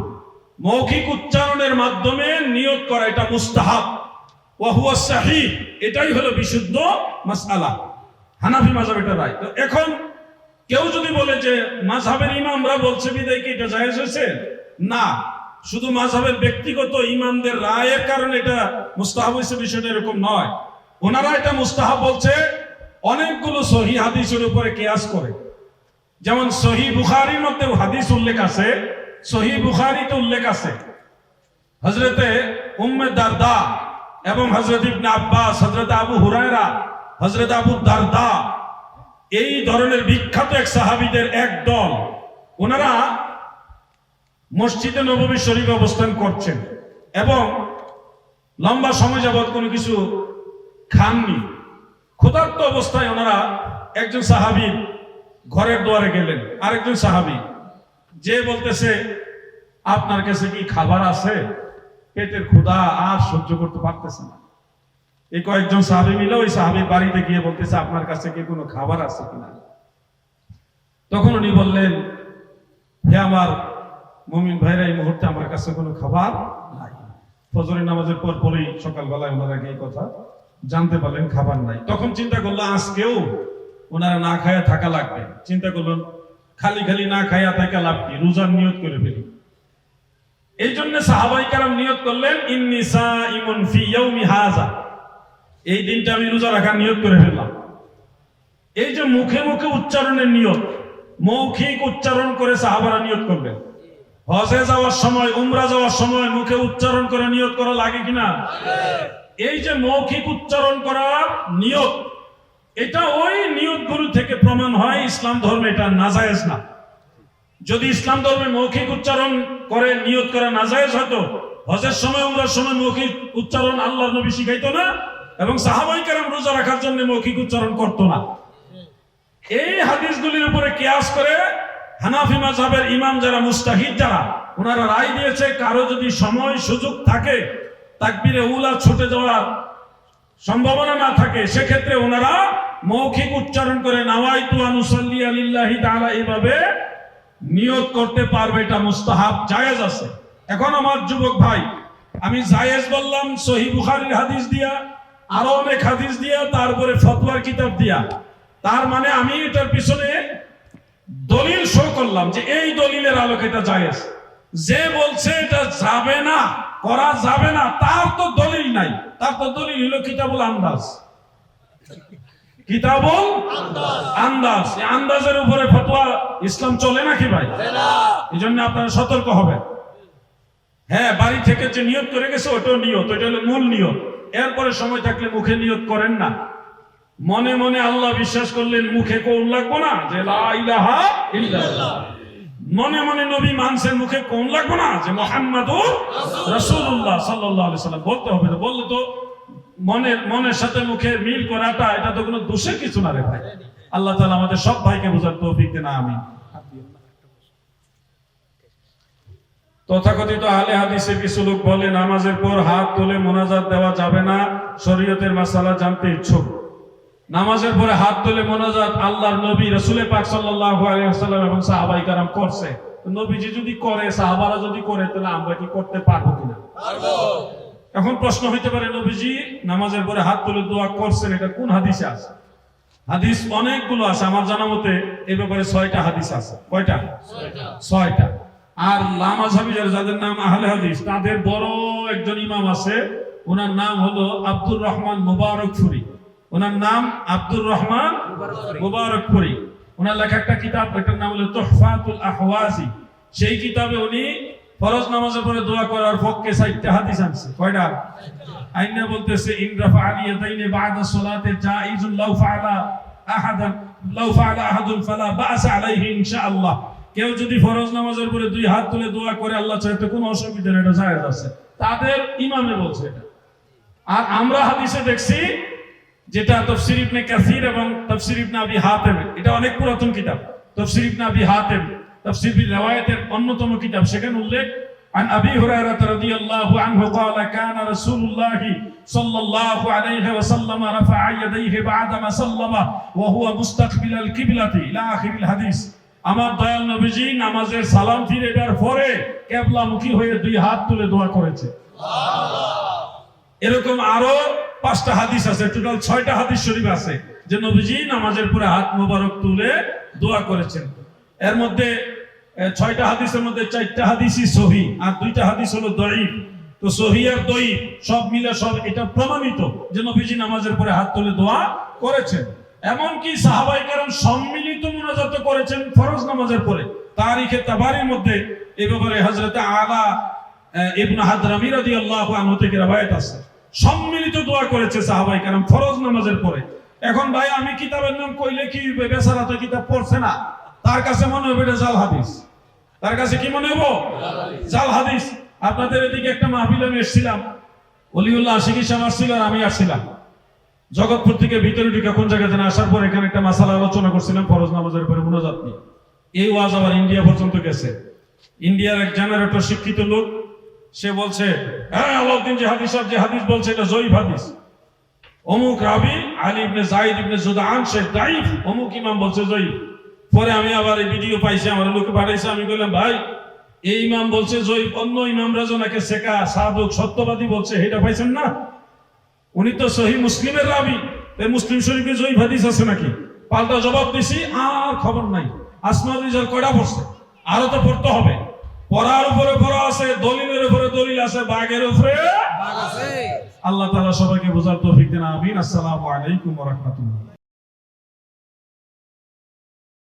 মৌখিক উচ্চারণের মাধ্যমে নিয়ত করা এটা মুস্তাহাব। ওয়া হুয়া সাহিহ, এটাই হলো বিশুদ্ধ মাসআলা। হানাফি মাযহাব এটা রায়। তো এখন কেউ যদি বলে যে মাযহাবের ইমামরা বলছে বিদায় কি এটা জায়েজ হয়েছে? না, শুধু মাযহাবের ব্যক্তিগত ইমামদের রায়ের কারণে এটা মুস্তাহাব হয়েছে বিষয়টা এরকম নয়। ওনারা এটা মুস্তাহাব বলছে অনেকগুলো সহিহ হাদিসের উপরে কিয়াস করে। যেমন সহিহ বুখারীর মধ্যে হাদিস উল্লেখ আছে, সহিহ বুখারীতে উল্লেখ আছে হযরতে উম্মে দারদা এবং হযরত ইবনে আব্বাস, হযরত আবু হুরায়রা, হযরত আবু দারদা, এই ধরনের বিখ্যাত এক সাহাবীদের এক দল, ওনারা মসজিদে নববী শরীফে অবস্থান করছেন এবং লম্বা সময় যাবত কোনো কিছু খাননি। ক্ষুধার্ত অবস্থায় ওনারা একজন সাহাবীর ঘরের দুয়ারে গেলেন। আরেকজন সাহাবী যে বলতেছে, আপনার কাছে কি খাবার আছে? পেটের ক্ষুধা আর সহ্য করতে পারতেছে না। এই কয়েকজন সাহাবী মিলে ওই সাহাবীর বাড়িতে গিয়ে বলতেছে, আপনার কাছে কি কোনো খাবার আছে কিনা? তখন উনি বললেন, হে আমার মুমিন ভাইরা, এই মুহূর্তে আমার কাছে কোনো খাবার নাই। ফজরের নামাজের পরই সকালবেলায় ওনারা এই কথা জানতে পারলেন খাবার নাই। তখন চিন্তা করলো আজকেও ওনারা না খায়া থাকা লাগবে। চিন্তা করলেন খালি খালি না খায়া থাকা লাভ কি, রোজার নিয়ত করে ফেলি। এই জন্য সাহাবায়ে কেরাম নিয়ত করলেন, ইন্নী সাইমুন ফি ইয়াউমি হাযা, এই দিনটা আমি রোজা রাখার নিয়ত করে ফেললাম। এই যে মুখে মুখে উচ্চারণের নিয়ত, মৌখিক উচ্চারণ করে সাহাবারা নিয়ত করবেন। হজে যাওয়ার সময়, উমরা যাওয়ার সময় মুখে উচ্চারণ করে নিয়ত করা লাগে কিনা? এই যে মৌখিক উচ্চারণ করার নিয়ত, এটা ওই নিয়তগুলো থেকে প্রমাণ হয় ইসলাম ধর্মে এটা নাজায়েজ না। যদি ইসলাম ধর্মে মৌখিক উচ্চারণ করে নিয়ত করা নাজায়েজ হতো, হজের সময় উমরার সময় মৌখিক উচ্চারণ আল্লাহর নবী শিখাইতো না এবং সাহাবায়ে কেরাম রোজা রাখার জন্য মৌখিক উচ্চারণ করতো না। এই হাদিসগুলির উপরে কিয়াস করে হানাফি মাযহাবের ইমাম যারা, মুস্তাহিদ যারা, ওনারা রায় দিয়েছে কারো যদি সময় সুযোগ থাকে, তাকবীরে উলা ছুটে যাওয়ার সম্ভাবনা না থাকে, সেক্ষেত্রে ওনারা মৌখিক উচ্চারণ করে নাওয়াইতু আন উসাল্লি লিল্লাহি তাআলা এইভাবে নিয়ত করতে পারবে। এটা মুস্তাহাব, জায়েজ আছে। এখন আমার যুবক ভাই, আমি জায়েজ বললাম সহিহ বুখারীর হাদিস দিয়া, আরো অনেক হাদিস দিয়া, তারপরে ফতোয়ার কিতাব দিয়া। তার মানে আমি এটার পিছনে দলিল শো করলাম যে এই দলিলের আলোকে এটা জায়েজ। যে বলছে এটা যাবে না, করা যাবে না, তার তো দলিল নাই। তার তো দলিল হলো কিতাবুল আন্দাজ। কিতাবুল আন্দাজ। এই আন্দাজের উপরে ফতোয়া ইসলাম চলে নাকি ভাই? এই জন্য আপনারা সতর্ক হবেন। হ্যাঁ, বাড়ি থেকে যে নিয়ত করে গেছে ওটাও নিয়ত, ওইটা হলো মূল নিয়ত। এরপরে সময় থাকলে মুখে নিয়ত করেন না। মনে মনে আল্লাহ বিশ্বাস করলেন, মুখে কোন লাগবো না যে লা ইলাহা ইল্লাল্লাহ। মনে মনে নবী মানছেন, মুখে কোন লাগবো না যে মুহাম্মাদুর রাসূলুল্লাহ সাল্লাল্লাহু আলাইহি সাল্লাম বলতে হবে। তো বললে তো মনের সাথে মুখের মিল করাটা এটা তো কোনো দোষের কিছু না রে ভাই। আল্লাহ তাআলা আমাদের সব ভাইকে বোঝার তৌফিক দেন, আমিন। তথাকথিত আহলে হাদিসের কিছু লোক বলে নামাজের পর হাত তুলে মোনাজাত দেওয়া যাবে না, শরীয়তের মাসালা জানতে ইচ্ছুক। নামাজের পরে হাত তুলে মোনাজাত আল্লাহর নবী রাসূল পাক সাল্লাল্লাহু আলাইহি ওয়াসাল্লাম এবং সাহাবায়ে কেরাম করছে। নবীজি যদি করে, সাহাবারা যদি করে, তাহলে আমরা কি করতে পারবো কিনা? পারবো। এখন প্রশ্ন হইতে পারে, নবীজি নামাজের পরে হাত তুলে দোয়া করছেন, এটা কোন হাদিসে আছে? হাদিস অনেকগুলো আছে, আমার জানা মতে এই ব্যাপারে 6টা হাদিস আছে। কয়টা? 6টা। আর লামাযহাবী যাদের নাম আহলে হাদিস, তাদের বড় একজন ইমাম আছে, ওনার নাম হলো আব্দুর রহমান মুবারকপুরী। ওনার নাম আব্দুর রহমান মুবারকপুরী। ওনার লেখা একটা কিতাব, এটার নাম হলো তুহফাতুল আহওয়াজি। সেই কিতাবে উনি ফরজ নামাজের পরে দোয়া করার পক্ষে 4টা হাদিস আনছে। কয়টা? আইনা বলতেছে, ইন রাফা ইয়াদাইনি বা'দা সালাতে জাইজুন লাউ ফাআলা আহাদুন ফালা বা'সা আলাইহি ইনশাআল্লাহ। কেউ যদি ফরজ নামাজের পরে 2 হাত তুলে দোয়া করে, আল্লাহ চাইতে কোনো অসুবিধা নেই, এটা জায়েজ আছে। তাদের ইমামে বলছে এটা। আর আমরা হাদিসে দেখছি, যেটা তাফসীর ইবনে কাসির এবং তাফসীর ইবনে আবি হাতিম, এটা অনেক পুরাতন কিতাব। তাফসীর ইবনে আবি হাতিম তাফসীর বিল রিওয়ায়াতের অন্যতম কিতাব। সেখানে উল্লেখ, عن أبي هريرة رضي الله عنه قال كان رسول الله صلى الله عليه وسلم رفع يديه بعدما سلم وهو مستقبل القبلة إلى آخر الحديث। আমার দয়াল নবীজি নামাজের সালাম ফিরাবার পরে কিবলামুখী হয়ে 2 হাত তুলে দোয়া করেছে। এরকম আরো 5টা হাদিস আছে, টোটাল 6টা হাদিস শরীফ আছে যে নবীজি নামাজের পরে হাত মোবারক তুলে দোয়া করেছেন। এর মধ্যে 6টা হাদিসের মধ্যে 4টা হাদিসই সহিহ আর 2টা হাদিস হলো দঈফ। তো সহিহ আর দঈফ সব মিলে সব এটা প্রমাণিত যে নবীজি নামাজের পরে হাত তুলে দোয়া করেছেন। এমনকি সাহাবায়ে কেরাম সম্মিলিত মুনাজাত করেছেন ফরজ নামাজের পরে। তারিখে তাবারির মধ্যে এই ব্যাপারে হযরত আলা ইবনে হাদরামী রাদিয়াল্লাহু আনহু থেকে রওয়ায়াত আছে, সম্মিলিত দোয়া করেছে সাহাবায়ে কেরাম ফরজ নামাজের পরে। এখন ভাই আমি কিতাবের নাম কইলে কি হবে? বেচারা তো কিতাব পড়ছে না, তার কাছে মনে হবে এটা জাল হাদিস। তার কাছে কি মনে হবো? জাল হাদিস। আপনাদের এদিকে একটা মাহফিলে আমি এসেছিলাম, ওলিউল্লাহ আশিকি সাহেব আসছিল আর আমি আসছিলাম। জগৎপুর থেকে ভিতরে ঢুকে কোন জায়গায় যেন আসার পর এখানে একটা মাসালা আলোচনা করছিলাম ফরজ নামাজের উপরে মুনাজাত নিয়ে। এই ওয়াজ আবার ইন্ডিয়া পর্যন্ত গেছে। ইন্ডিয়ার এক জেনারেটর শিক্ষিত লোক, সে বলছে, হ্যাঁ আলাউদ্দিন যে হাদিস বলছে এটা জয়ীফ হাদিস। অমুক রাবি আলী ইবনে যায়েদ ইবনে জুদআন সে দাঈফ, অমুক ইমাম বলছে জয়ীফ। পরে আমি আবার এই ভিডিও পাইছি, আমার লোকে পাঠাইছে। আমি বললাম, ভাই এই ইমাম বলছে জয়ীফ, অন্য ইমামরা জনাকে শেখা সাধক সত্যবাদী বলছে, এটা পাইছেন না? উনি তো সহিহ মুসলিমের রাবি, এই মুসলিম শরীফে জয়ীফ হাদিস আছে নাকি? পাল্টা জবাব দিছি, আর খবর নাই। আসমাউল রিজাল কয়টা পড়ছে? আরো তো পড়তে হবে। পড়ার উপরে পড়া আছে, দলিলের উপরে দলিল আছে, বাগের উপরে বাগ আছে। আল্লাহ তাআলা সবাইকে বোঝার তৌফিক দেন, আমিন। আসসালামু আলাইকুম ওয়া রাহমাতুল্লাহ।